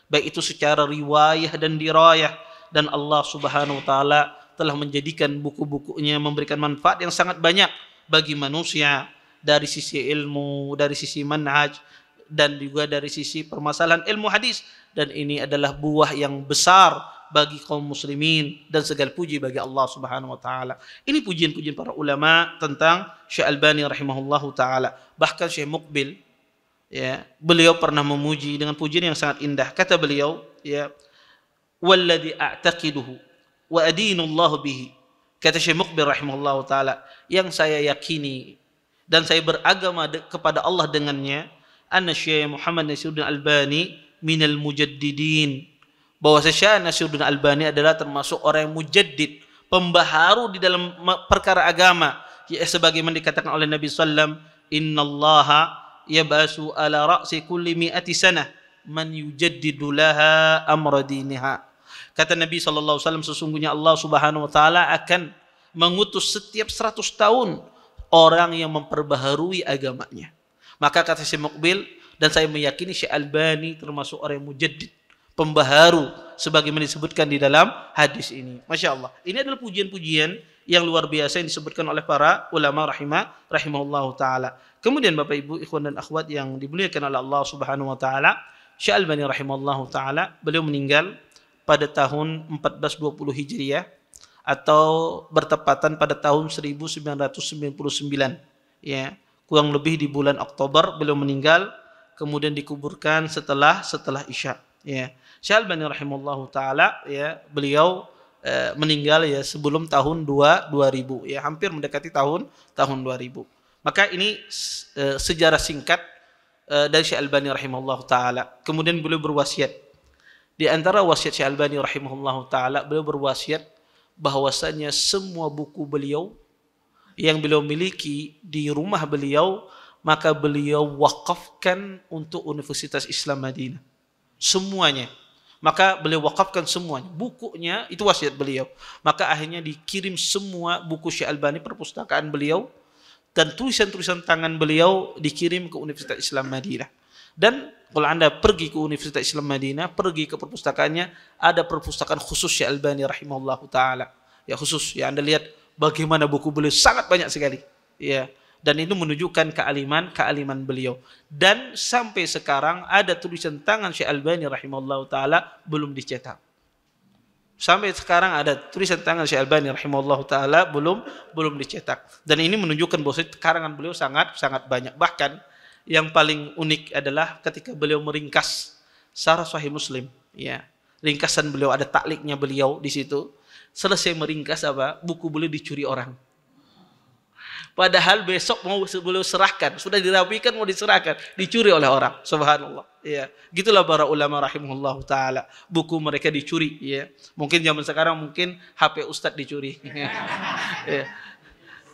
baik itu secara riwayah dan dirayah, dan Allah Subhanahu wa taala telah menjadikan buku-bukunya memberikan manfaat yang sangat banyak bagi manusia dari sisi ilmu, dari sisi manhaj, dan juga dari sisi permasalahan ilmu hadis, dan ini adalah buah yang besar bagi kaum muslimin dan segala puji bagi Allah Subhanahu wa taala. Ini pujian-pujian para ulama tentang Syekh Albani rahimahullahu taala. Bahkan Syekh Muqbil, ya, beliau pernah memuji dengan pujian yang sangat indah. Kata beliau, ya, walladzi a'taqiduhu wa adinu Allah bihi. Kata Syekh Muqbil rahimahullahu taala, yang saya yakini dan saya beragama kepada Allah dengannya, anna Syekh Muhammad Nasiruddin Albani minal mujaddidin, bahwa Syekh Nasiruddin Albani adalah termasuk orang yang mujaddid, pembaharu di dalam perkara agama, ya, sebagaimana dikatakan oleh Nabi sallam, innallaha yab'asu ala ra'si kulli mi'ati sanah man yujaddidu laha amra diniha. Kata Nabi sallallahu alaihi wasallam, sesungguhnya Allah Subhanahu wa taala akan mengutus setiap 100 tahun orang yang memperbaharui agamanya. Maka kata Syekh Muqbil, dan saya meyakini Syekh Albani termasuk orang yang mujaddid, pembaharu, sebagaimana disebutkan di dalam hadis ini. Masya Allah. Ini adalah pujian-pujian yang luar biasa yang disebutkan oleh para ulama rahimahullahu ta'ala. Kemudian Bapak Ibu, ikhwan dan akhwat yang dimuliakan oleh Allah Subhanahu wa ta'ala, Syekh Albani rahimahullahu ta'ala, beliau meninggal pada tahun 1420 Hijriah, atau bertepatan pada tahun 1999. Ya, kurang lebih di bulan Oktober beliau meninggal, kemudian dikuburkan setelah Isya. Ya, Syekh Albani rahimahullahu taala, ya, beliau meninggal ya sebelum tahun 2000, ya, hampir mendekati tahun 2000. Maka ini sejarah singkat dari Syekh Albani rahimahullahu taala. Kemudian beliau berwasiat. Di antara wasiat Syekh Albani rahimahullahu taala, beliau berwasiat bahwasanya semua buku beliau yang beliau miliki di rumah beliau, maka beliau wakafkan untuk Universitas Islam Madinah. Semuanya. Maka beliau wakafkan semuanya. Bukunya, itu wasiat beliau. Maka akhirnya dikirim semua buku Syekh Albani, perpustakaan beliau, dan tulisan-tulisan tangan beliau dikirim ke Universitas Islam Madinah. Dan kalau Anda pergi ke Universitas Islam Madinah, pergi ke perpustakaannya, ada perpustakaan khusus Syekh Albani rahimahullahu ta'ala. Ya, khusus. Ya, Anda lihat bagaimana buku beliau sangat banyak sekali. Ya. Dan itu menunjukkan kealiman beliau. Dan sampai sekarang ada tulisan tangan Syekh Albani rahimahullahu taala belum dicetak. Sampai sekarang ada tulisan tangan Syekh Albani rahimahullahu taala belum dicetak. Dan ini menunjukkan bahwa karangan beliau sangat banyak. Bahkan yang paling unik adalah ketika beliau meringkas Syarah Sahih Muslim, ya. Ringkasan beliau, ada takliknya beliau di situ. Selesai meringkas buku beliau dicuri orang. Padahal besok mau beliau serahkan, sudah dirapikan mau diserahkan, dicuri oleh orang. Subhanallah. Ya, gitulah para ulama rahimahullah taala. Buku mereka dicuri, ya. Mungkin zaman sekarang mungkin HP Ustadz dicuri. Ya.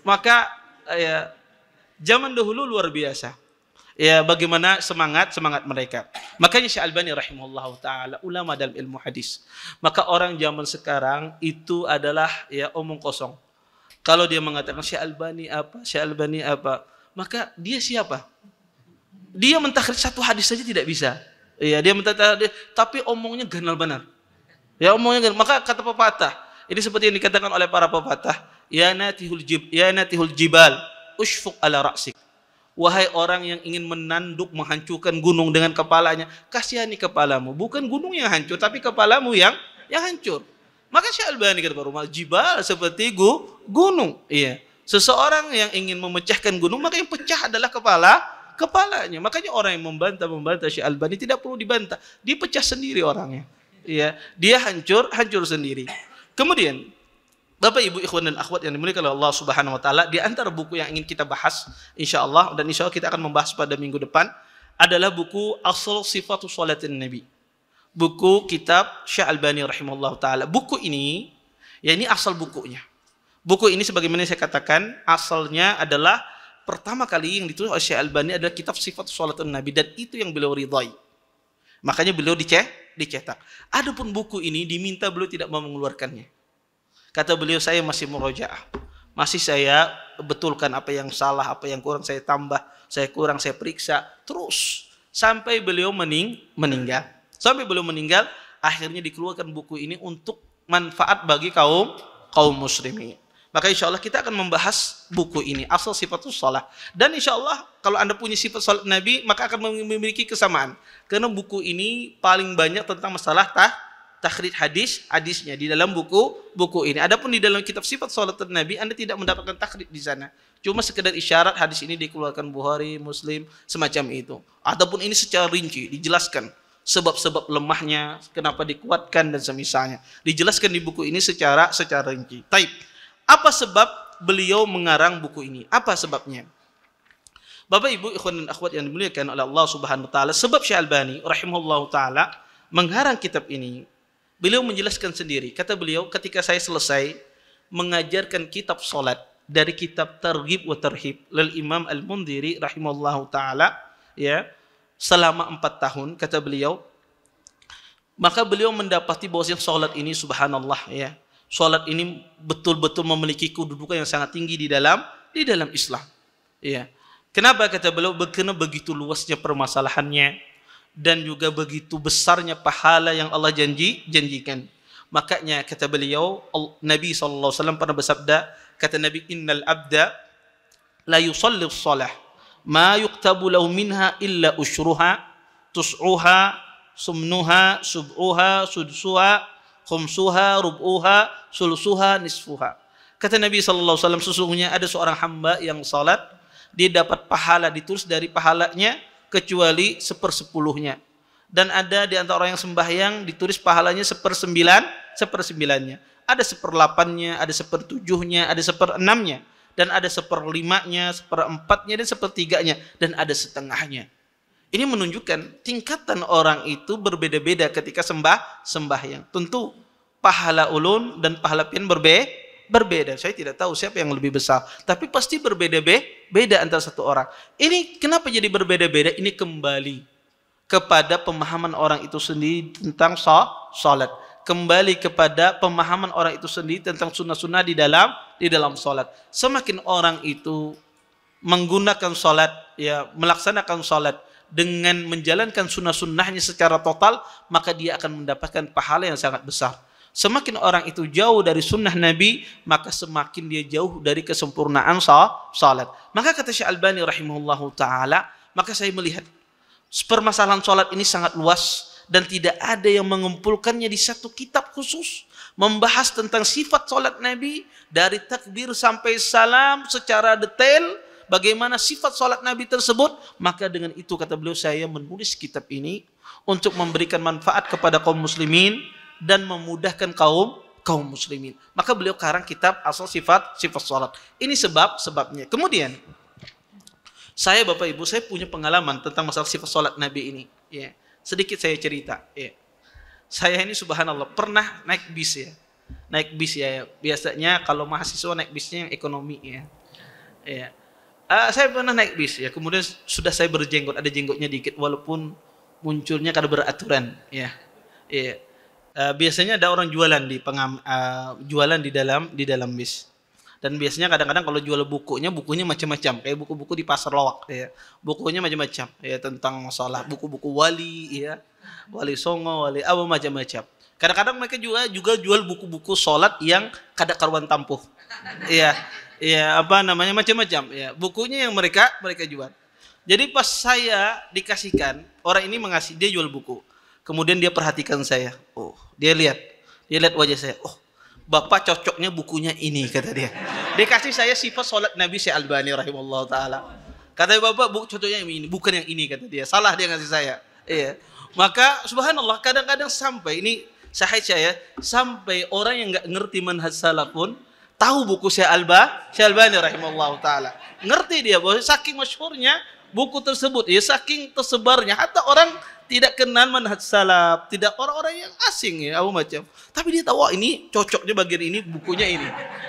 Maka ya, zaman dahulu luar biasa. Ya, bagaimana semangat mereka. Makanya Syekh Albani rahimahullah taala ulama dalam ilmu hadis. Maka orang zaman sekarang itu adalah ya omong kosong. Kalau dia mengatakan Syekh Albani apa, maka dia siapa? Dia mentakhrij satu hadis saja tidak bisa. Ya, dia mentakhrij, tapi omongnya ganal benar. Ya, omongnya ganal. Maka kata pepatah, ini seperti yang dikatakan oleh para pepatah, ya natihul jibal, ushfuq ala ra'sik. Wahai orang yang ingin menanduk, menghancurkan gunung dengan kepalanya, kasihani kepalamu. Bukan gunung yang hancur, tapi kepalamu yang hancur. Maka Syekh Albani kata Rumah jibal seperti gunung. Iya. Seseorang yang ingin memecahkan gunung, maka yang pecah adalah kepalanya. Makanya orang yang membantah Syekh Albani tidak perlu dibantah. Dia pecah sendiri orangnya. Iya. Dia hancur sendiri. Kemudian Bapak Ibu ikhwan dan akhwat yang dimuliakan oleh Allah Subhanahu wa taala, di antara buku yang ingin kita bahas insyaallah dan insyaallah kita akan membahas pada minggu depan adalah buku Asal Sifatus Shalatin Nabi. Buku kitab Syekh Albani rahimahullah taala. Buku ini ya ini asal bukunya. Buku ini sebagaimana saya katakan asalnya adalah pertama kali yang ditulis oleh Syekh Albani adalah kitab Sifatus Shalatin Nabi dan itu yang beliau ridhai. Makanya beliau dicetak. Adapun buku ini diminta beliau tidak mau mengeluarkannya. Kata beliau, saya masih murojaah. Masih saya betulkan apa yang salah, apa yang kurang saya tambah, saya periksa. Terus sampai beliau meninggal. Sampai beliau meninggal, akhirnya dikeluarkan buku ini untuk manfaat bagi kaum muslimin. Maka insya Allah kita akan membahas buku ini, Asal Sifatus Shalah. Dan insya Allah kalau Anda punya sifat salat Nabi, maka akan memiliki kesamaan. Karena buku ini paling banyak tentang masalah takhrij hadisnya di dalam buku ini. Adapun di dalam kitab Sifat Salat Nabi Anda tidak mendapatkan takhrij di sana. Cuma sekedar isyarat hadis ini dikeluarkan Bukhari, Muslim, semacam itu. Ataupun ini secara rinci dijelaskan sebab-sebab lemahnya, kenapa dikuatkan dan semisalnya. Dijelaskan di buku ini secara rinci. Taib. Apa sebab beliau mengarang buku ini? Apa sebabnya? Bapak Ibu ikhwan dan akhwat yang dimuliakan oleh Allah Subhanahu wa taala, sebab Syekh Albani rahimahullahu taala mengarang kitab ini, beliau menjelaskan sendiri. Kata beliau, ketika saya selesai mengajarkan kitab salat dari kitab Targhib wa Tarhib lil Imam Al-Mundhiri rahimahullahu taala, ya, selama 4 tahun, kata beliau, maka beliau mendapati bahwa salat ini subhanallah, ya. Salat ini betul-betul memiliki kedudukan yang sangat tinggi di dalam Islam. Ya. Kenapa kata beliau? Karena begitu luasnya permasalahannya dan juga begitu besarnya pahala yang Allah janjikan. Makanya kata beliau, Nabi SAW pernah bersabda, kata Nabi, innal abda la yusalli shalah ma yuktabu lahu minha illa usyruha tus'uha sumnuha sub'uha sudsuha khumsuha rub'uha sulusuha nisfuha. Kata Nabi SAW, sesungguhnya ada seorang hamba yang salat, dia dapat pahala ditulis dari pahalanya kecuali 1/10-nya. Dan ada di antara orang yang sembahyang ditulis pahalanya 1/9-nya. Ada 1/8-nya, ada 1/7-nya, ada 1/6-nya, dan ada 1/5-nya, 1/4-nya, dan 1/3-nya, dan ada setengahnya. Ini menunjukkan tingkatan orang itu berbeda-beda ketika sembahyang. Tentu pahala ulun dan pahala pian berbeda. Saya tidak tahu siapa yang lebih besar, tapi pasti berbeda antara satu orang. Ini kenapa jadi berbeda-beda? Ini kembali kepada pemahaman orang itu sendiri tentang salat. Kembali kepada pemahaman orang itu sendiri tentang sunnah-sunnah di dalam salat. Semakin orang itu menggunakan salat, ya, melaksanakan salat dengan menjalankan sunnah-sunnahnya secara total, maka dia akan mendapatkan pahala yang sangat besar. Semakin orang itu jauh dari sunnah Nabi, maka semakin dia jauh dari kesempurnaan salat. Maka kata Syekh Albani rahimahullahu taala, maka saya melihat permasalahan salat ini sangat luas dan tidak ada yang mengumpulkannya di satu kitab khusus, membahas tentang sifat salat Nabi dari takbir sampai salam secara detail. Bagaimana sifat salat Nabi tersebut, maka dengan itu kata beliau, saya menulis kitab ini untuk memberikan manfaat kepada kaum muslimin dan memudahkan kaum muslimin. Maka beliau karang kitab Asal Sifat salat. Ini sebabnya. Kemudian saya Bapak Ibu, saya punya pengalaman tentang masalah sifat salat Nabi ini, ya. Sedikit saya cerita, ya. Saya ini subhanallah pernah naik bis, ya. Naik bis, ya. Biasanya kalau mahasiswa naik bisnya yang ekonomi, ya. Ya. Saya pernah naik bis, ya, kemudian sudah saya berjenggot, ada jenggotnya dikit, walaupun munculnya kada beraturan, ya. Ya. Biasanya ada orang jualan jualan di dalam bis, dan biasanya kadang-kadang kalau jual bukunya macam-macam, kayak buku-buku di pasar lawak, ya. Bukunya macam-macam, ya, tentang masalah buku-buku wali, ya, wali songo, wali apa macam-macam. Kadang-kadang mereka juga jual buku-buku sholat yang kada karuan tampuh, ya. Ya, apa namanya, macam-macam, ya. Bukunya yang mereka jual. Jadi pas saya dikasihkan, orang ini dia jual buku. Kemudian dia perhatikan saya. Oh, dia lihat wajah saya. Oh, Bapak cocoknya bukunya ini, kata dia. Dia kasih saya sifat sholat Nabi Syekh Albani rahimahullah ta'ala. Kata Bapak, cocoknya yang ini, bukan yang ini, kata dia. Salah dia ngasih saya. Iya. Maka subhanallah, kadang-kadang sampai ini saya sampai orang yang nggak ngerti manhaj salaf pun tahu buku Syekh Albani rahimahullah ta'ala. Ngerti dia bahwa saking masyhurnya buku tersebut, ya saking tersebarnya, hatta orang tidak kenal manhaj salaf, tidak orang-orang yang asing ya, apa macam. Tapi dia tahu, ini cocoknya bagian ini, bukunya ini.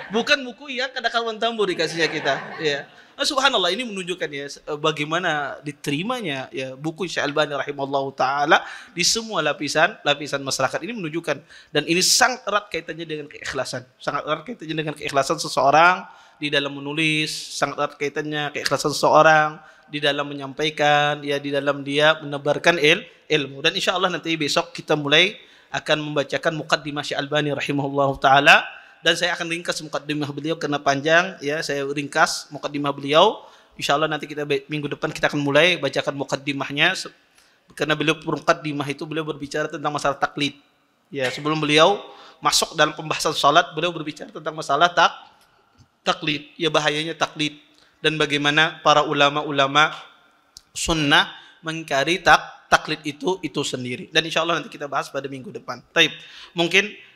Bukan buku yang kadang-kadang tambur dikasihnya kita. Ya. Nah, subhanallah, ini menunjukkan ya bagaimana diterimanya ya buku Syekh Albani rahimahullah taala di semua lapisan masyarakat. Ini menunjukkan, dan ini sangat erat kaitannya dengan keikhlasan. Sangat erat kaitannya dengan keikhlasan seseorang di dalam menulis, sangat erat kaitannya keikhlasan seseorang di dalam menyampaikan, ya di dalam dia menebarkan ilmu. Dan insya Allah nanti besok kita mulai akan membacakan muqaddimah Syekh Albani rahimahullah taala. Dan saya akan ringkas muqaddimah beliau karena panjang, ya saya ringkas muqaddimah beliau. Insyaallah nanti kita minggu depan kita akan mulai bacakan muqaddimahnya, karena beliau muqaddimah itu beliau berbicara tentang masalah taklid. Ya, sebelum beliau masuk dalam pembahasan salat, beliau berbicara tentang masalah taklid. Ya, bahayanya taklid dan bagaimana para ulama-ulama sunnah mengingkari taklid itu sendiri. Dan insyaallah nanti kita bahas pada minggu depan. Taib. Mungkin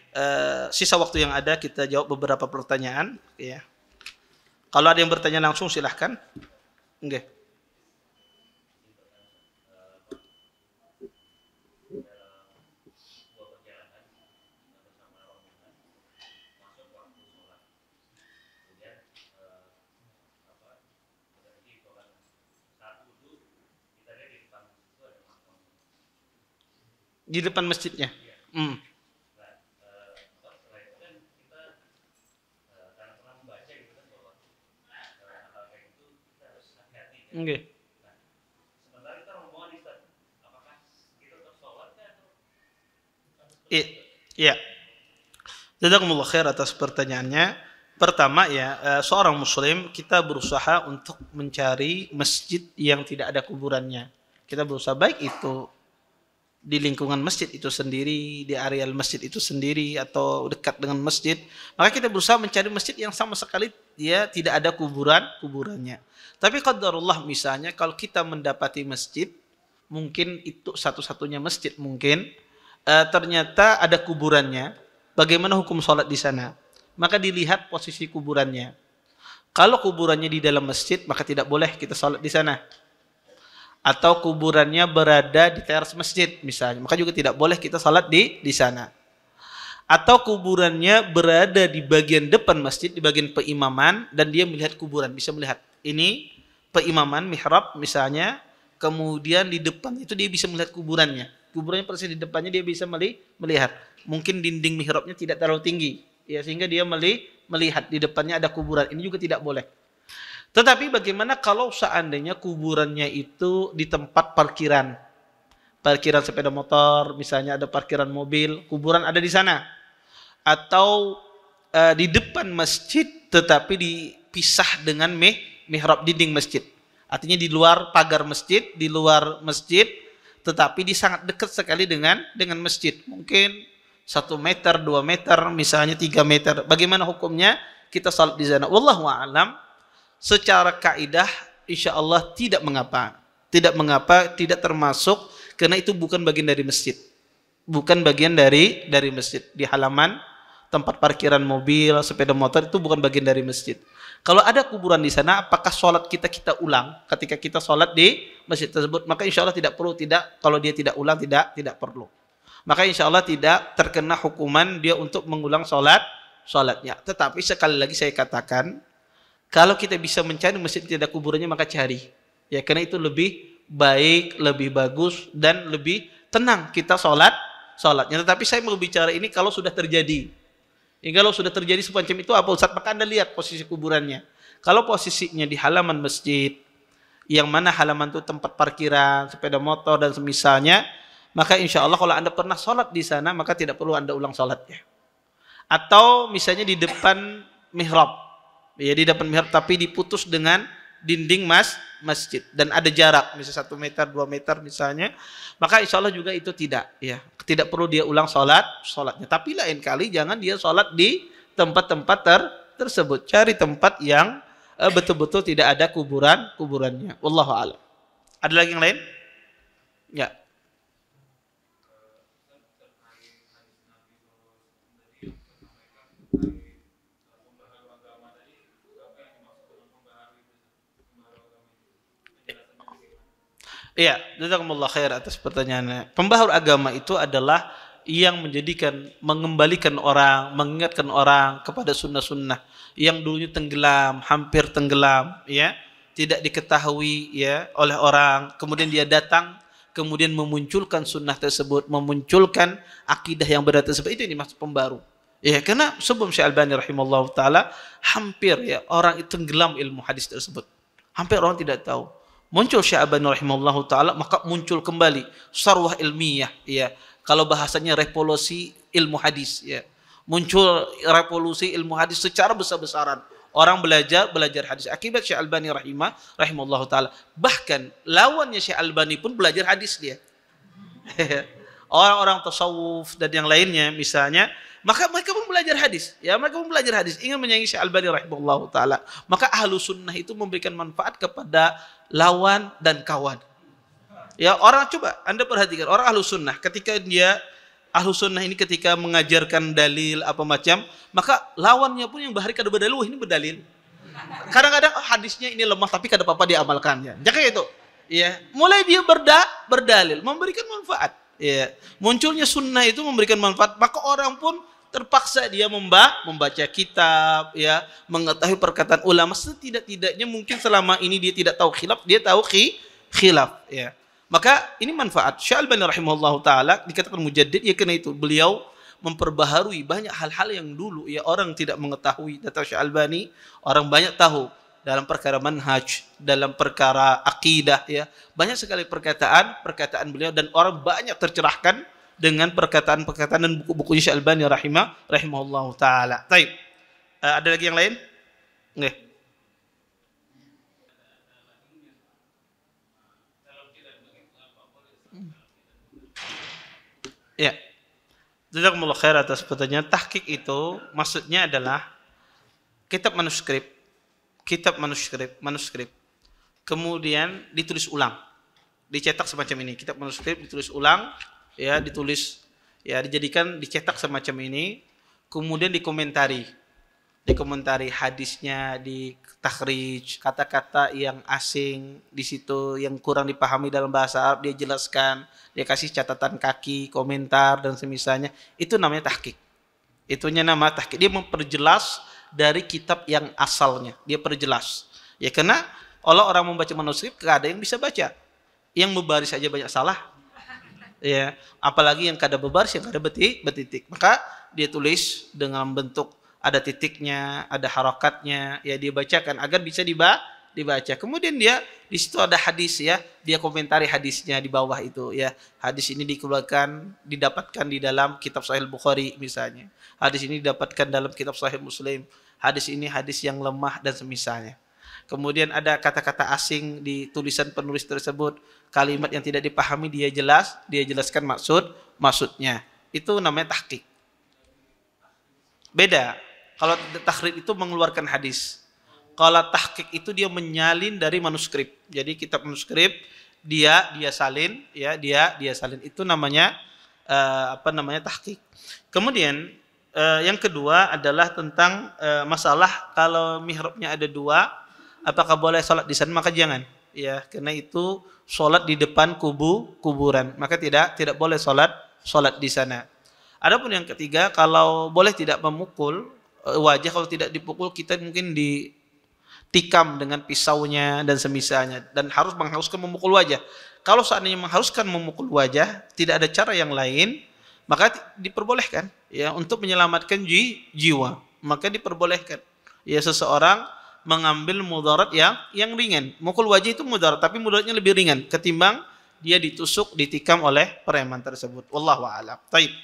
sisa waktu yang ada kita jawab beberapa pertanyaan ya. Kalau ada yang bertanya langsung silahkan. Nggih. Di depan masjidnya. Okay. Iya. Jazakumullah khair atas pertanyaannya. Pertama ya, seorang muslim kita berusaha untuk mencari masjid yang tidak ada kuburannya. Kita berusaha baik itu di lingkungan masjid itu sendiri, di areal masjid itu sendiri, atau dekat dengan masjid. Maka kita berusaha mencari masjid yang sama sekali dia tidak ada kuburannya. Tapi qadarullah misalnya kalau kita mendapati masjid, mungkin itu satu-satunya masjid mungkin, ternyata ada kuburannya, bagaimana hukum sholat di sana? Maka dilihat posisi kuburannya. Kalau kuburannya di dalam masjid, maka tidak boleh kita sholat di sana. Atau kuburannya berada di teras masjid misalnya, maka juga tidak boleh kita sholat di sana. Atau kuburannya berada di bagian depan masjid, di bagian peimaman, dan dia melihat kuburan, bisa melihat ini peimaman mihrab misalnya, kemudian di depan itu dia bisa melihat kuburannya persis di depannya, dia bisa melihat. Mungkin dinding mihrabnya tidak terlalu tinggi ya, sehingga dia melihat di depannya ada kuburan. Ini juga tidak boleh. Tetapi bagaimana kalau seandainya kuburannya itu di tempat parkiran sepeda motor, misalnya ada parkiran mobil, kuburan ada di sana. Atau di depan masjid tetapi dipisah dengan mihrab, dinding masjid. Artinya di luar pagar masjid, di luar masjid, tetapi di sangat dekat sekali dengan masjid. Mungkin 1 meter, 2 meter, misalnya 3 meter. Bagaimana hukumnya? Kita salat di sana. Wallahu a'lam. Secara kaidah insya Allah tidak mengapa. Tidak mengapa, tidak termasuk, karena itu bukan bagian dari masjid. Bukan bagian dari masjid. Di halaman tempat parkiran mobil, sepeda motor itu bukan bagian dari masjid. Kalau ada kuburan di sana, apakah sholat kita ulang ketika kita sholat di masjid tersebut? Maka insya Allah tidak perlu, kalau dia tidak ulang tidak perlu. Maka insya Allah tidak terkena hukuman dia untuk mengulang sholatnya. Tetapi sekali lagi saya katakan, kalau kita bisa mencari masjid tidak ada kuburannya, maka cari. Ya, karena itu lebih baik, lebih bagus, dan lebih tenang kita sholatnya. Tetapi saya mau bicara ini kalau sudah terjadi. Kalau sudah terjadi semacam itu apa Ustaz? Maka Anda lihat posisi kuburannya. Kalau posisinya di halaman masjid, yang mana halaman itu tempat parkiran, sepeda motor dan semisalnya, maka insya Allah kalau Anda pernah sholat di sana, maka tidak perlu Anda ulang sholatnya. Atau misalnya di depan mihrab, ya di depan mihrab tapi diputus dengan dinding masjid dan ada jarak misalnya 1 meter 2 meter misalnya, maka insya Allah juga itu tidak tidak perlu dia ulang sholatnya. Tapi lain kali jangan dia sholat di tempat-tempat tersebut. Cari tempat yang betul-betul tidak ada kuburannya. Wallahu a'lam. Ada lagi yang lain? Ya. Iya, jazakumullah khair atas pertanyaannya. Pembaharu agama itu adalah yang mengembalikan orang, mengingatkan orang kepada sunnah-sunnah yang dulunya tenggelam, hampir tenggelam, ya, tidak diketahui ya oleh orang. Kemudian dia datang, kemudian memunculkan sunnah tersebut, memunculkan akidah yang benar tersebut. Itu yang dimaksud pembaru. Ya, karena sebelum Syekh Albani rahimahullah taala hampir ya orang itu tenggelam ilmu hadis tersebut. Hampir orang tidak tahu. Muncul Syekh Albani rahimahullah taala, maka muncul kembali sarwah ilmiah, ya. Kalau bahasanya revolusi ilmu hadis, ya. Muncul revolusi ilmu hadis secara besar-besaran. Orang belajar hadis akibat Syekh Albani rahimahullah taala. Bahkan lawannya Syekh Albani pun belajar hadis dia. Orang-orang tasawuf dan yang lainnya misalnya, maka mereka pun belajar hadis, ya, mereka pun belajar hadis, ingin menyaingi Syekh Albani rahimahullah taala. Maka ahlu sunnah itu memberikan manfaat kepada lawan dan kawan. Ya, orang coba Anda perhatikan orang ahlu sunnah, ketika dia ahlu sunnah ini ketika mengajarkan dalil apa macam, maka lawannya pun yang bahari kada berdalil, ini berdalil. Kadang-kadang hadisnya ini lemah tapi kada apa-apa dia amalkannya. Jangan itu. Ya, mulai dia berdalil, memberikan manfaat. Ya, munculnya sunnah itu memberikan manfaat, maka orang pun terpaksa dia membaca kitab, ya, mengetahui perkataan ulama. Setidak-tidaknya mungkin selama ini dia tidak tahu khilaf, dia tahu khilaf, ya. Maka ini manfaat. Syekh Albani rahimahullah taala dikatakan mujaddid, ya, karena itu beliau memperbaharui banyak hal-hal yang dulu ya orang tidak mengetahui. Data Syekh Albani orang banyak tahu dalam perkara manhaj, dalam perkara akidah, ya. Banyak sekali perkataan beliau dan orang banyak tercerahkan dengan perkataan-perkataan dan buku-bukunya Syekh Albani rahimahullah taala. Baik. Ada lagi yang lain? Nggih. Ya. Jazakumullah khair atas pertanyaan. Tahqiq itu maksudnya adalah kitab manuskrip. Kemudian ditulis ulang. Dicetak semacam ini. Kitab manuskrip ditulis ulang, ya, dicetak semacam ini, kemudian dikomentari hadisnya, ditakhrij, kata-kata yang asing di situ yang kurang dipahami dalam bahasa Arab dia jelaskan, dia kasih catatan kaki, komentar dan semisalnya. Itu namanya tahqiq. Itunya nama tahqiq. Dia memperjelas dari kitab yang asalnya, dia perjelas. Ya, karena kalau orang membaca manuskrip tidak ada yang bisa baca. Yang berbaris saja banyak salah. Ya, apalagi yang kada berbaris, yang kada betitik. Maka dia tulis dengan bentuk ada titiknya, ada harakatnya, ya, dia bacakan agar bisa dibaca. Kemudian dia di situ ada hadis, ya, dia komentari hadisnya di bawah itu, ya. Hadis ini didapatkan di dalam kitab Sahih Bukhari misalnya. Hadis ini didapatkan dalam kitab Sahih Muslim. Hadis ini hadis yang lemah dan semisalnya. Kemudian ada kata-kata asing di tulisan penulis tersebut, kalimat yang tidak dipahami dia jelaskan maksudnya. Itu namanya tahqiq. Beda. Kalau takhrij itu mengeluarkan hadis. Kalau tahqiq itu dia menyalin dari manuskrip. Jadi kitab manuskrip dia salin, ya, dia salin. Itu namanya tahqiq. Kemudian yang kedua adalah tentang masalah kalau mihrabnya ada dua, apakah boleh sholat di sana? Maka jangan, ya, karena itu sholat di depan kuburan, maka tidak boleh sholat di sana. Adapun yang ketiga, kalau boleh tidak memukul wajah, kalau tidak dipukul kita mungkin ditikam dengan pisaunya dan semisalnya, dan harus mengharuskan memukul wajah. Kalau seandainya mengharuskan memukul wajah, tidak ada cara yang lain, maka diperbolehkan, ya, untuk menyelamatkan jiwa, maka diperbolehkan, ya, seseorang mengambil mudarat yang ringan. Mukul wajah itu mudarat, tapi mudaratnya lebih ringan ketimbang dia ditikam oleh preman tersebut. Wallahu a'lam. Baik.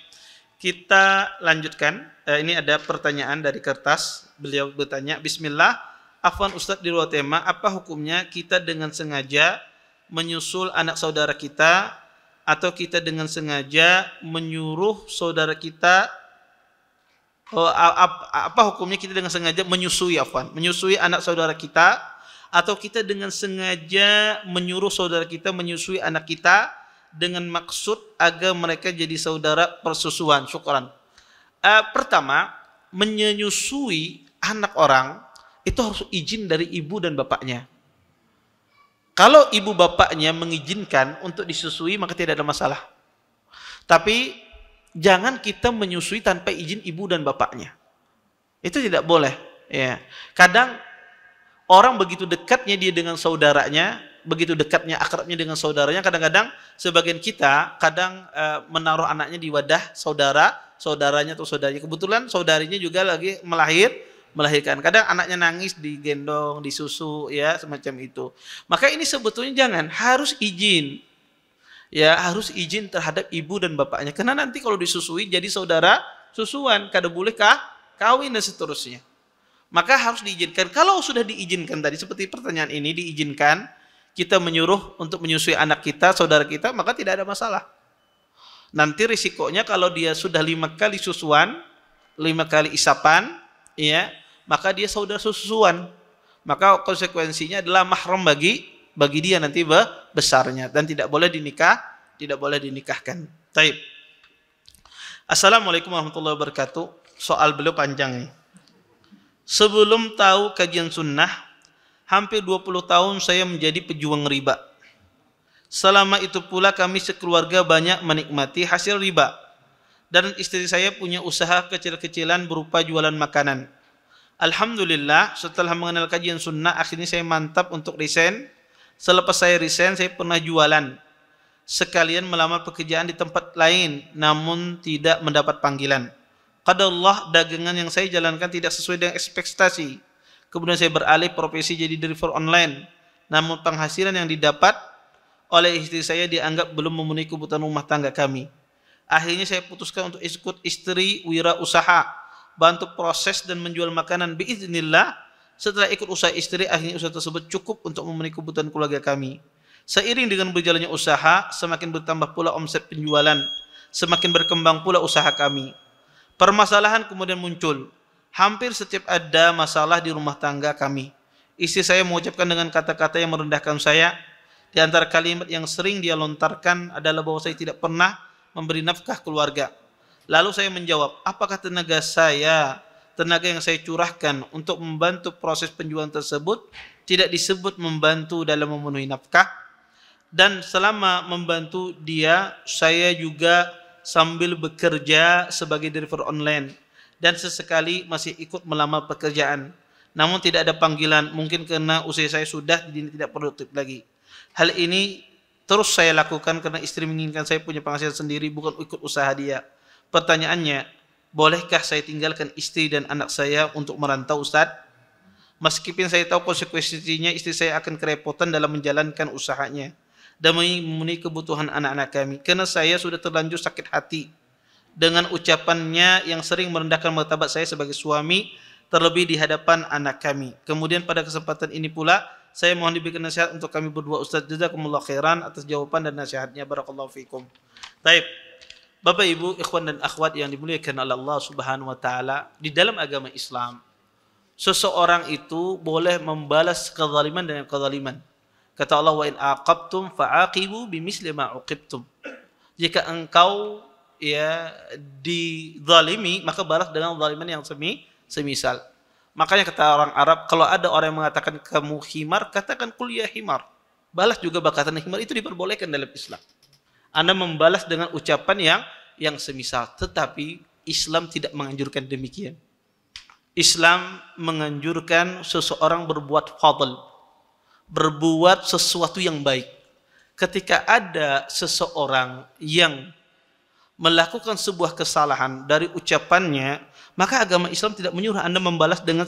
Kita lanjutkan. Ini ada pertanyaan dari kertas. Beliau bertanya, Bismillah, afwan Ustadz di luar tema, apa hukumnya kita dengan sengaja menyusul anak saudara kita atau kita dengan sengaja menyuruh saudara kita, apa hukumnya kita dengan sengaja menyusui anak saudara kita atau kita dengan sengaja menyuruh saudara kita menyusui anak kita dengan maksud agar mereka jadi saudara persusuan. Syukran. Pertama, menyusui anak orang itu harus izin dari ibu dan bapaknya. Kalau ibu bapaknya mengizinkan untuk disusui maka tidak ada masalah. Tapi jangan kita menyusui tanpa izin ibu dan bapaknya. Itu tidak boleh. Ya. Kadang orang begitu dekatnya dia dengan saudaranya, begitu dekatnya akrabnya dengan saudaranya, kadang-kadang sebagian kita menaruh anaknya di wadah saudaranya atau saudaranya. Kebetulan saudarinya juga lagi melahirkan. Kadang anaknya nangis digendong, disusu, ya semacam itu. Maka ini sebetulnya harus izin. Ya, harus izin terhadap ibu dan bapaknya. Karena nanti kalau disusui jadi saudara susuan, kada bolehkah kawin dan seterusnya. Maka harus diizinkan. Kalau sudah diizinkan tadi seperti pertanyaan ini diizinkan, kita menyuruh untuk menyusui anak kita, saudara kita, maka tidak ada masalah. Nanti risikonya kalau dia sudah 5 kali susuan, 5 kali isapan, ya, maka dia saudara susuan. Maka konsekuensinya adalah mahram bagi dia nanti besarnya dan tidak boleh dinikahkan. Taib. Assalamualaikum warahmatullahi wabarakatuh. Soal beliau panjang nih. Sebelum tahu kajian sunnah, hampir 20 tahun saya menjadi pejuang riba. Selama itu pula kami sekeluarga banyak menikmati hasil riba. Dan istri saya punya usaha kecil-kecilan berupa jualan makanan. Alhamdulillah, setelah mengenal kajian sunnah, akhirnya saya mantap untuk resign. Selepas saya resign, saya pernah jualan. Sekalian melamar pekerjaan di tempat lain, namun tidak mendapat panggilan. Qadarullah, dagangan yang saya jalankan tidak sesuai dengan ekspektasi. Kemudian saya beralih profesi jadi driver online. Namun penghasilan yang didapat oleh istri saya dianggap belum memenuhi kebutuhan rumah tangga kami. Akhirnya saya putuskan untuk ikut istri wirausaha, bantu proses dan menjual makanan biiznillah. Setelah ikut usaha istri, akhirnya usaha tersebut cukup untuk memenuhi kebutuhan keluarga kami. Seiring dengan berjalannya usaha, semakin bertambah pula omset penjualan, semakin berkembang pula usaha kami. Permasalahan kemudian muncul. Hampir setiap ada masalah di rumah tangga kami. Istri saya mengucapkan dengan kata-kata yang merendahkan saya. Di antara kalimat yang sering dia lontarkan adalah bahwa saya tidak pernah memberi nafkah keluarga. Lalu saya menjawab, apakah tenaga yang saya curahkan untuk membantu proses penjualan tersebut tidak disebut membantu dalam memenuhi nafkah? Dan selama membantu dia, saya juga sambil bekerja sebagai driver online dan sesekali masih ikut melamar pekerjaan. Namun tidak ada panggilan, mungkin karena usia saya sudah tidak produktif lagi. Hal ini terus saya lakukan karena istri menginginkan saya punya penghasilan sendiri, bukan ikut usaha dia. Pertanyaannya, bolehkah saya tinggalkan istri dan anak saya untuk merantau, Ustaz? Meskipun saya tahu konsekuensinya istri saya akan kerepotan dalam menjalankan usahanya dan memenuhi kebutuhan anak-anak kami. Karena saya sudah terlanjur sakit hati dengan ucapannya yang sering merendahkan martabat saya sebagai suami, terlebih di hadapan anak kami. Kemudian pada kesempatan ini pula, saya mohon diberikan nasihat untuk kami berdua, Ustaz. Jazakumullah khairan atas jawaban dan nasihatnya. Barakallahu fikum. Baik. Bapak Ibu, ikhwan dan akhwat yang dimuliakan oleh Allah Subhanahu wa taala, di dalam agama Islam, seseorang itu boleh membalas kezaliman dengan kezaliman. Kata Allah, wa in aqabtum fa'aqibu bimisli ma uqibtum. Jika engkau dizalimi, maka balas dengan zaliman yang semisal. Makanya kata orang Arab, kalau ada orang yang mengatakan kamu himar, katakan kul ya himar. Balas juga perkataan himar, itu diperbolehkan dalam Islam. Anda membalas dengan ucapan yang semisal, tetapi Islam tidak menganjurkan demikian. Islam menganjurkan seseorang berbuat fadl, berbuat sesuatu yang baik. Ketika ada seseorang yang melakukan sebuah kesalahan dari ucapannya, maka agama Islam tidak menyuruh Anda membalas dengan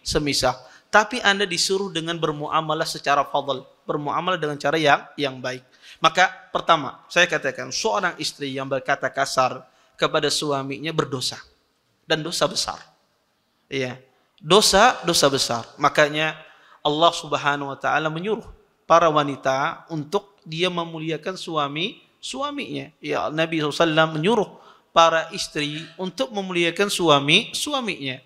semisal. Tapi Anda disuruh dengan bermuamalah secara fadl, bermuamalah dengan cara yang baik. Maka pertama, saya katakan seorang istri yang berkata kasar kepada suaminya berdosa dan dosa besar. Iya. dosa besar. Makanya Allah Subhanahu wa taala menyuruh para wanita untuk dia memuliakan suaminya. Ya, Nabi SAW menyuruh para istri untuk memuliakan suaminya.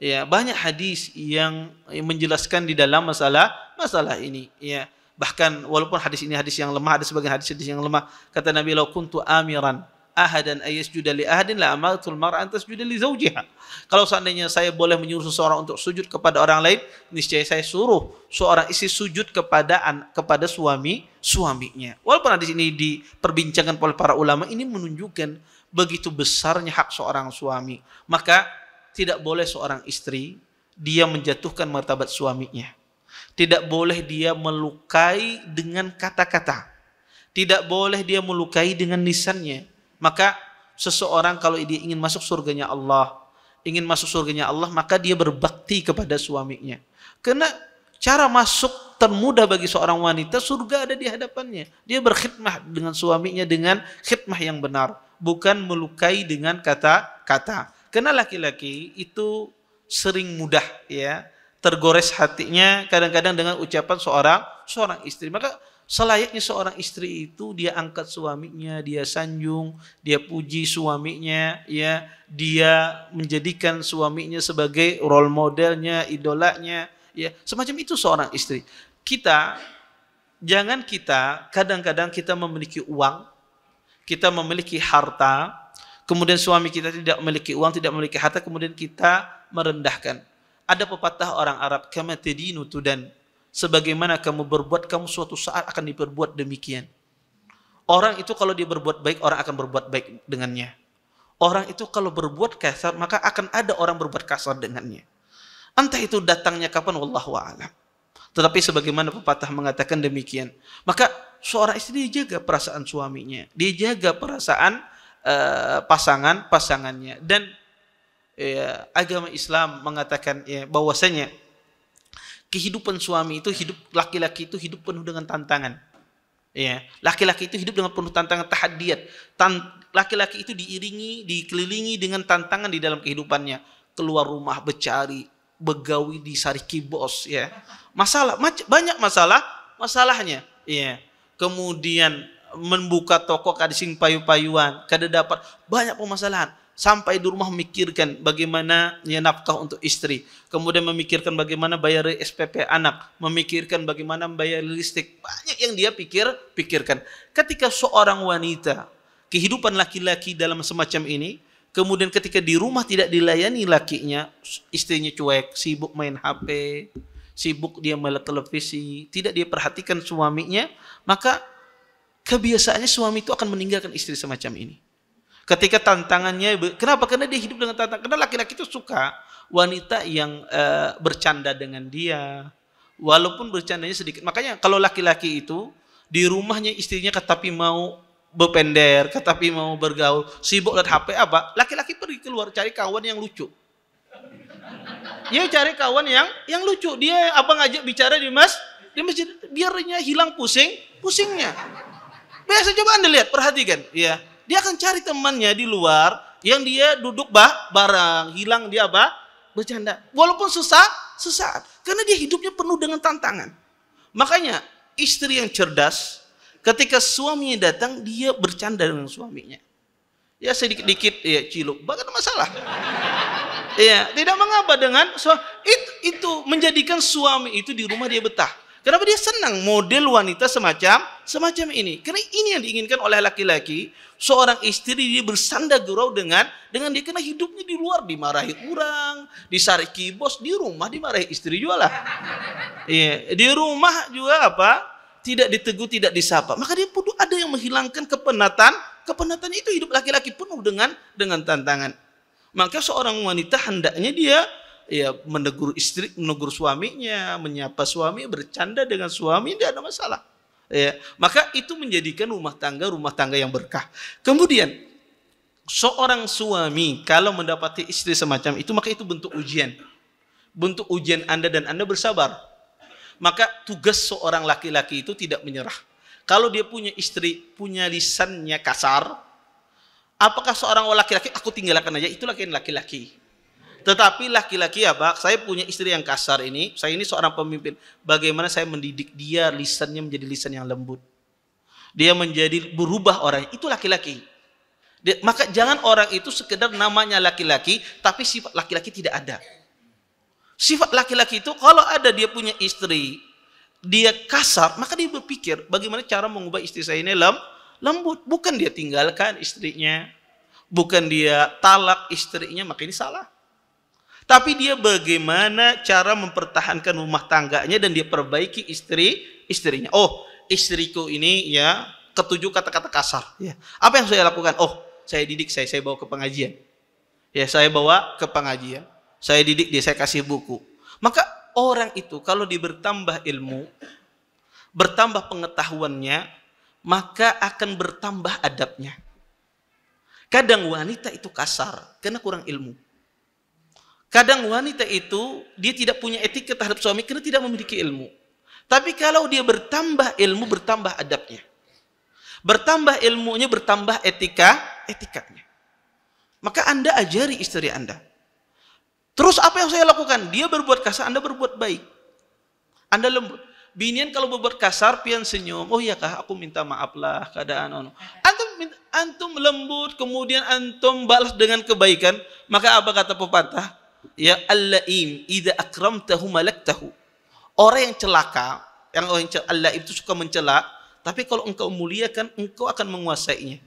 Ya, banyak hadis yang menjelaskan di dalam masalah ini. Ya, bahkan walaupun hadis ini hadis yang lemah, ada sebagian hadis yang lemah. Kata Nabi, "Lau kuntu amiran ahadan ayasjuda li ahadin la amartul mar'a an tasjuda li zawjiha." Kalau seandainya saya boleh menyuruh seseorang untuk sujud kepada orang lain, niscaya saya suruh seorang istri sujud kepada suaminya. Walaupun hadis ini diperbincangkan oleh para ulama, ini menunjukkan begitu besarnya hak seorang suami. Maka tidak boleh seorang istri dia menjatuhkan martabat suaminya. Tidak boleh dia melukai dengan kata-kata. Tidak boleh dia melukai dengan lisannya. Maka seseorang kalau dia ingin masuk surganya Allah, maka dia berbakti kepada suaminya. Karena cara masuk termudah bagi seorang wanita, surga ada di hadapannya. Dia berkhidmah dengan suaminya dengan khidmah yang benar, bukan melukai dengan kata-kata. Karena laki-laki itu sering mudah ya tergores hatinya kadang-kadang dengan ucapan seorang istri. Maka selayaknya seorang istri itu dia angkat suaminya, dia sanjung, dia puji suaminya, ya, dia menjadikan suaminya sebagai role modelnya, idolanya, ya. Semacam itu seorang istri. Jangan kita kadang-kadang kita memiliki uang, kita memiliki harta, kemudian suami kita tidak memiliki uang, tidak memiliki harta, kemudian kita merendahkan. Ada pepatah orang Arab, kama tadinu tudan. Sebagaimana kamu berbuat, kamu suatu saat akan diperbuat demikian. Orang itu kalau dia berbuat baik, orang akan berbuat baik dengannya. Orang itu kalau berbuat kasar, maka akan ada orang berbuat kasar dengannya. Entah itu datangnya kapan, wallahu a'lam. Tetapi sebagaimana pepatah mengatakan demikian. Maka seorang istri dia jaga perasaan suaminya. Dia jaga perasaan pasangannya. Dan agama Islam mengatakan bahwasanya kehidupan suami itu laki-laki itu hidup penuh dengan tantangan. Ya, laki-laki itu hidup dengan penuh tantangan, tahaddiat. Laki-laki itu dikelilingi dengan tantangan di dalam kehidupannya. Keluar rumah bercari, begawi di sariki bos, ya. Banyak masalahnya, ya. Kemudian membuka toko kada sing payu-payuan, kada dapat, banyak permasalahan. Sampai di rumah memikirkan bagaimana nafkah untuk istri, kemudian memikirkan bagaimana bayar SPP anak, memikirkan bagaimana bayar listrik, banyak yang dia pikirkan. Ketika seorang wanita, kehidupan laki-laki dalam semacam ini, kemudian ketika di rumah tidak dilayani lakinya, istrinya cuek, sibuk main HP, sibuk dia melihat televisi, tidak dia perhatikan suaminya, maka kebiasaannya suami itu akan meninggalkan istri semacam ini. Ketika tantangannya, kenapa? Karena dia hidup dengan tantangan. Karena laki-laki itu suka wanita yang bercanda dengan dia, walaupun bercandanya sedikit. Makanya kalau laki-laki itu di rumahnya istrinya katapi mau berpender, katapi mau bergaul, sibuk lihat HP apa, laki-laki pergi keluar cari kawan yang lucu. Dia cari kawan yang lucu. Dia ngajak bicara di masjid, biarnya hilang pusingnya. Biasa coba Anda lihat, perhatikan, ya. Dia akan cari temannya di luar yang dia duduk bareng, hilang dia bercanda. Walaupun sesaat. Karena dia hidupnya penuh dengan tantangan. Makanya istri yang cerdas, ketika suaminya datang, dia bercanda dengan suaminya. Ya sedikit-dikit ya ciluk, bahkan masalah. Ya, tidak mengapa dengan itu menjadikan suami itu di rumah dia betah. Kenapa dia senang model wanita semacam ini? Karena ini yang diinginkan oleh laki-laki. Seorang istri dia bersandar gurau dengan dia, karena hidupnya di luar dimarahi orang, disariki bos, di rumah dimarahi istri juga lah. Iya, di rumah juga tidak ditegur, tidak disapa. Maka dia perlu ada yang menghilangkan kepenatan itu. Hidup laki-laki penuh dengan tantangan. Maka seorang wanita hendaknya dia menegur suaminya, menyapa suami, bercanda dengan suami, tidak ada masalah. Ya, maka itu menjadikan rumah tangga yang berkah. Kemudian seorang suami kalau mendapati istri semacam itu, maka itu bentuk ujian Anda, dan Anda bersabar. Maka tugas seorang laki-laki itu tidak menyerah. Kalau dia punya istri punya lisannya kasar, apakah seorang laki-laki aku tinggalkan aja? Itu laki-laki. Tetapi laki-laki ya Pak, saya punya istri yang kasar ini, saya ini seorang pemimpin. Bagaimana saya mendidik dia lisannya menjadi lisan yang lembut. Dia menjadi berubah orang, itu laki-laki. Maka jangan orang itu sekedar namanya laki-laki, tapi sifat laki-laki tidak ada. Sifat laki-laki itu kalau ada dia punya istri, dia kasar, maka dia berpikir bagaimana cara mengubah istri saya ini lembut. Bukan dia tinggalkan istrinya, bukan dia talak istrinya, maka ini salah. Tapi dia bagaimana cara mempertahankan rumah tangganya dan dia perbaiki istrinya. Oh, istriku ini ya ketujuh kata-kata kasar. Ya. Apa yang saya lakukan? Oh, saya didik saya bawa ke pengajian. Ya, saya bawa ke pengajian. Saya didik dia, saya kasih buku. Maka orang itu kalau dia bertambah ilmu, bertambah pengetahuannya, maka akan bertambah adabnya. Kadang wanita itu kasar karena kurang ilmu. Kadang wanita itu dia tidak punya etika terhadap suami karena tidak memiliki ilmu. Tapi kalau dia bertambah ilmu, bertambah adabnya. Bertambah ilmunya, bertambah etikanya. Maka Anda ajari istri Anda. Terus apa yang saya lakukan? Dia berbuat kasar, Anda berbuat baik. Anda lembut. Binian kalau berbuat kasar, pian senyum. Oh iya kah, aku minta maaf lah keadaan. Antum lembut, kemudian antum balas dengan kebaikan. Maka apa kata pepatah? Ya al-la'im idza akramtahu malaktahu. Orang yang celaka, yang al-la'im itu suka mencela, tapi kalau engkau muliakan, engkau akan menguasainya.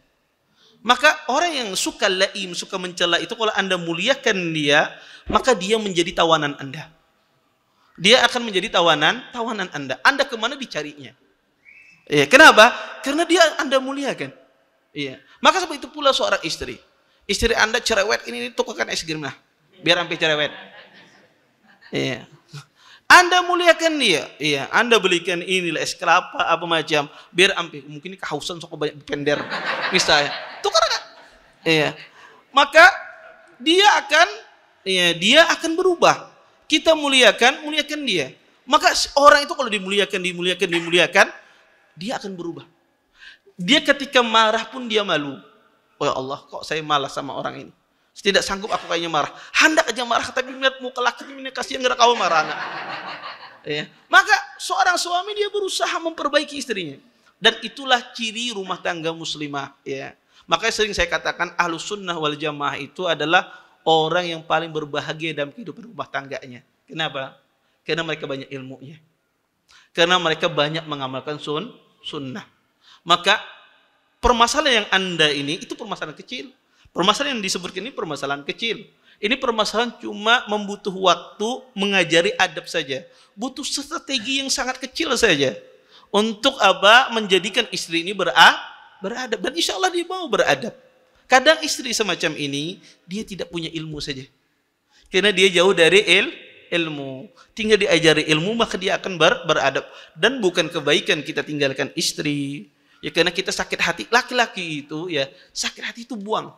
Maka orang yang suka la'im, suka mencela itu kalau Anda muliakan dia, maka dia menjadi tawanan Anda. Dia akan menjadi tawanan Anda. Anda kemana dicarinya? Iya, kenapa? Karena dia Anda muliakan. Iya. Maka seperti itu pula seorang istri. Istri Anda cerewet, ini tukarkan es krim lah. Biar sampai cerewet. Iya. Anda muliakan dia. Iya, Anda belikan ini es kelapa apa macam, biar sampai mungkin ini kehausan sok banyak pender misalnya. Tukarkan. Iya. Maka dia akan berubah. Kita muliakan dia. Maka orang itu kalau dimuliakan, dia akan berubah. Dia ketika marah pun dia malu. Oh ya Allah, kok saya malas sama orang ini? Tidak sanggup aku kayaknya marah. Hendak aja marah, tapi melihat muka laki ini kasihan gara kau marah anak. Ya. Maka seorang suami dia berusaha memperbaiki istrinya. Dan itulah ciri rumah tangga muslimah. Ya. Makanya sering saya katakan ahlus sunnah wal jamaah itu adalah orang yang paling berbahagia dalam kehidupan rumah tangganya. Kenapa? Karena mereka banyak ilmunya. Karena mereka banyak mengamalkan sunnah. Maka permasalahan yang Anda ini itu permasalahan kecil. Permasalahan yang disebutkan ini permasalahan kecil. Ini permasalahan cuma membutuh waktu mengajari adab saja. Butuh strategi yang sangat kecil saja. Untuk menjadikan istri ini beradab. Dan insya Allah dia mau beradab. Kadang istri semacam ini, dia tidak punya ilmu saja. Karena dia jauh dari ilmu. Tinggal diajari ilmu, maka dia akan beradab. Dan bukan kebaikan kita tinggalkan istri. Ya karena kita sakit hati. Laki-laki itu ya sakit hati itu buang.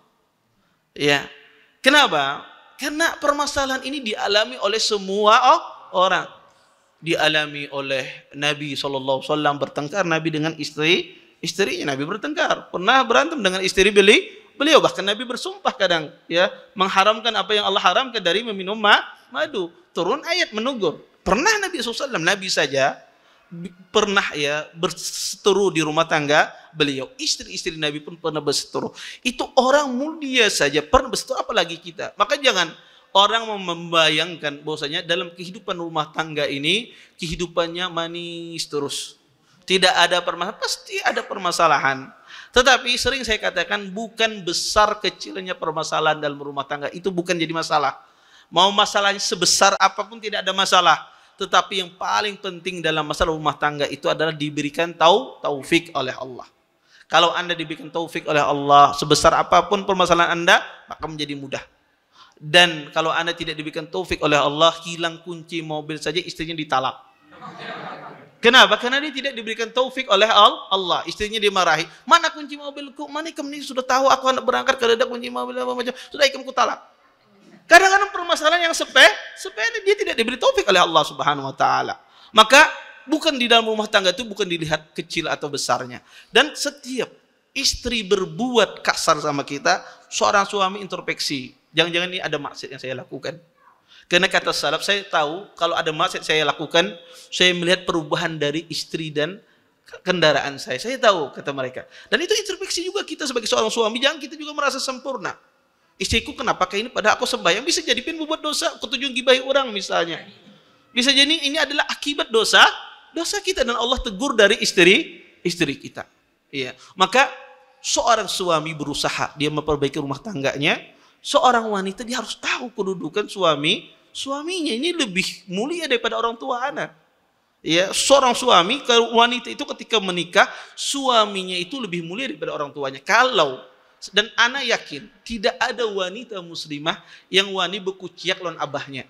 Ya. Kenapa? Karena permasalahan ini dialami oleh semua orang. Dialami oleh Nabi SAW bertengkar Nabi dengan istrinya. Nabi bertengkar. Pernah berantem dengan istri beliau. Bahkan Nabi bersumpah kadang ya mengharamkan apa yang Allah haramkan dari meminum madu. Turun ayat menegur. Pernah Nabi SAW, Nabi saja pernah ya berseteru di rumah tangga beliau. Istri-istri Nabi pun pernah berseteru. Itu orang mulia saja pernah berseteru, apalagi kita. Maka jangan orang membayangkan bahwasanya dalam kehidupan rumah tangga ini kehidupannya manis terus. Tidak ada permasalahan, pasti ada permasalahan. Tetapi sering saya katakan bukan besar kecilnya permasalahan dalam rumah tangga, itu bukan jadi masalah. Mau masalahnya sebesar apapun tidak ada masalah. Tetapi yang paling penting dalam masalah rumah tangga itu adalah diberikan taufik oleh Allah. Kalau Anda diberikan taufik oleh Allah, sebesar apapun permasalahan Anda, maka menjadi mudah. Dan kalau Anda tidak diberikan taufik oleh Allah, hilang kunci mobil saja istrinya ditalak. Kenapa? Karena dia tidak diberikan taufik oleh Allah. Istrinya dimarahi. Mana kunci mobilku? Mana kamu ini sudah tahu aku hendak berangkat ke dadak kunci mobil apa macam. Sudah ikam ku talak. Kadang-kadang permasalahan yang sepele dia tidak diberi taufik oleh Allah Subhanahu wa taala. Maka bukan di dalam rumah tangga itu bukan dilihat kecil atau besarnya. Dan setiap istri berbuat kasar sama kita, seorang suami introspeksi. Jangan-jangan ini ada maksiat yang saya lakukan. Karena kata salaf, saya tahu kalau ada maksiat saya lakukan, saya melihat perubahan dari istri dan kendaraan saya. Saya tahu, kata mereka. Dan itu introspeksi juga kita sebagai seorang suami, jangan kita juga merasa sempurna. Istriku kenapa kayak ini, padahal aku sembahyang, bisa jadi pun membuat dosa, ketujuan gibahi orang misalnya. Bisa jadi ini adalah akibat dosa kita, dan Allah tegur dari istri kita. Iya. Maka seorang suami berusaha dia memperbaiki rumah tangganya. Seorang wanita dia harus tahu kedudukan suaminya ini lebih mulia daripada orang tua anak. Ya, seorang suami, wanita itu ketika menikah, suaminya itu lebih mulia daripada orang tuanya. Dan anak yakin tidak ada wanita muslimah yang wani berkuciak lawan abahnya,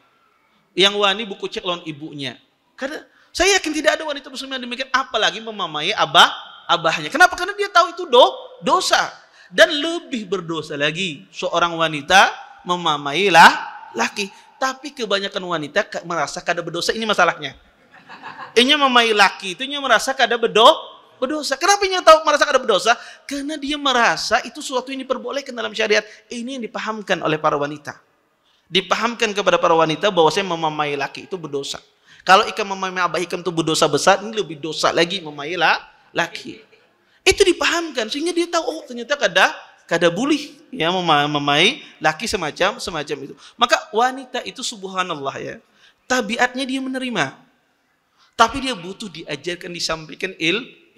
yang wani berkuciak lawan ibunya. Karena saya yakin tidak ada wanita muslimah yang demikian, apalagi memamai abahnya. Kenapa? Karena dia tahu itu dosa. Dan lebih berdosa lagi seorang wanita memamai laki. Tapi kebanyakan wanita merasa kada berdosa, ini masalahnya. Inya memamai laki, itu nya merasa kada berdosa. Kenapa nya tahu merasa kada berdosa? Karena dia merasa itu sesuatu yang diperbolehkan dalam syariat. Ini yang dipahamkan oleh para wanita. Dipahamkan kepada para wanita bahwa saya memamai laki itu berdosa. Kalau ikam memamai abah ikam itu berdosa besar, ini lebih dosa lagi memamai laki. Itu dipahamkan sehingga dia tahu, oh ternyata kada boleh ya memamai laki semacam itu. Maka wanita itu subhanallah ya, tabiatnya dia menerima. Tapi dia butuh diajarkan, disampaikan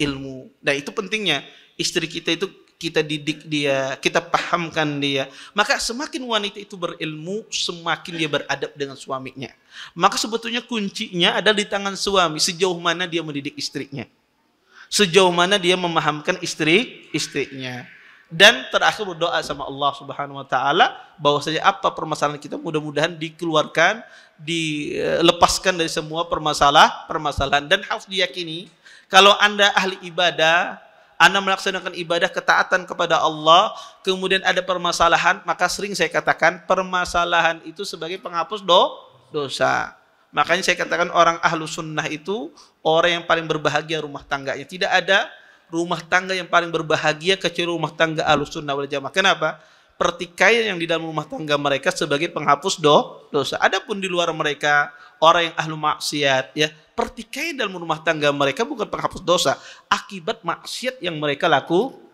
ilmu. Nah, itu pentingnya istri kita itu kita didik dia, kita pahamkan dia. Maka semakin wanita itu berilmu, semakin dia beradab dengan suaminya. Maka sebetulnya kuncinya ada di tangan suami, sejauh mana dia mendidik istrinya. Sejauh mana dia memahamkan istrinya. Dan terakhir berdoa sama Allah Subhanahu wa taala bahwasanya apa permasalahan kita mudah-mudahan dikeluarkan, dilepaskan dari semua permasalahan, dan harus diyakini kalau Anda ahli ibadah, Anda melaksanakan ibadah ketaatan kepada Allah, kemudian ada permasalahan, maka sering saya katakan permasalahan itu sebagai penghapus dosa. Makanya saya katakan orang ahlu sunnah itu orang yang paling berbahagia rumah tangganya. Tidak ada rumah tangga yang paling berbahagia kecuali rumah tangga ahlu sunnah wal jamaah. Kenapa? Pertikaian yang di dalam rumah tangga mereka sebagai penghapus dosa. Adapun di luar mereka orang yang ahlu maksiat, ya, pertikaian dalam rumah tangga mereka bukan penghapus dosa, akibat maksiat yang mereka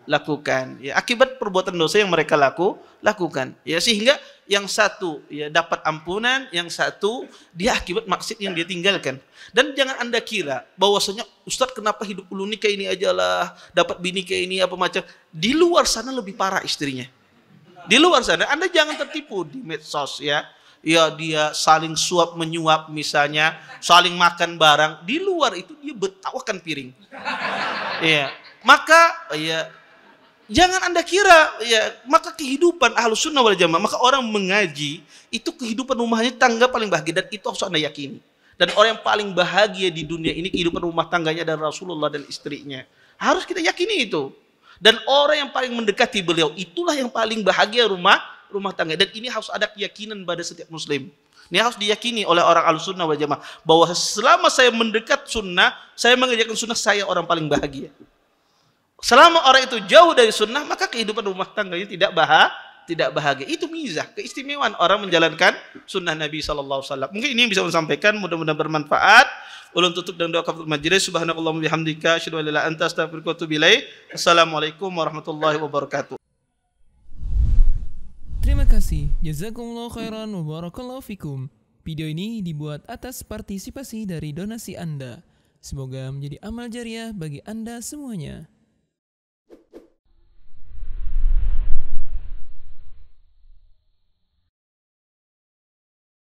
lakukan, ya, akibat perbuatan dosa yang mereka lakukan, ya, sehingga yang satu ya dapat ampunan, yang satu dia akibat maksiat yang dia tinggalkan. Dan jangan Anda kira bahwasanya Ustadz kenapa hidup ulu nikah ini aja lah, dapat bini kayak ini apa macam. Di luar sana lebih parah istrinya. Di luar sana Anda jangan tertipu di medsos ya. Ya dia saling suap menyuap misalnya, saling makan barang. Di luar itu dia betawakan piring. Iya. Maka ya jangan Anda kira ya, maka kehidupan Ahlus Sunnah wal Jamaah, maka orang mengaji itu kehidupan rumahnya tangga paling bahagia, dan itu harus Anda yakini. Dan orang yang paling bahagia di dunia ini kehidupan rumah tangganya dan Rasulullah dan istrinya. Harus kita yakini itu. Dan orang yang paling mendekati beliau itulah yang paling bahagia rumah tangga. Dan ini harus ada keyakinan pada setiap muslim. Ini harus diyakini oleh orang Ahlus Sunnah wal Jamaah bahwa selama saya mendekat sunnah, saya mengerjakan sunnah, saya orang paling bahagia. Selama orang itu jauh dari sunnah, maka kehidupan rumah tangganya tidak bahagia. Itu mizah, keistimewaan orang menjalankan sunnah Nabi SAW. Mungkin ini yang bisa saya sampaikan, mudah-mudahan bermanfaat. Ulun tutup dengan doa kafatul majelis. Subhanakallahumma bihamdika, asyhadu an la ilaha illa anta, astaghfiruka wa atubu ilaik. Assalamualaikum warahmatullahi wabarakatuh. Terima kasih. Jazakumullah khairan wa barakallahu fikum. Video ini dibuat atas partisipasi dari donasi Anda. Semoga menjadi amal jariah bagi Anda semuanya.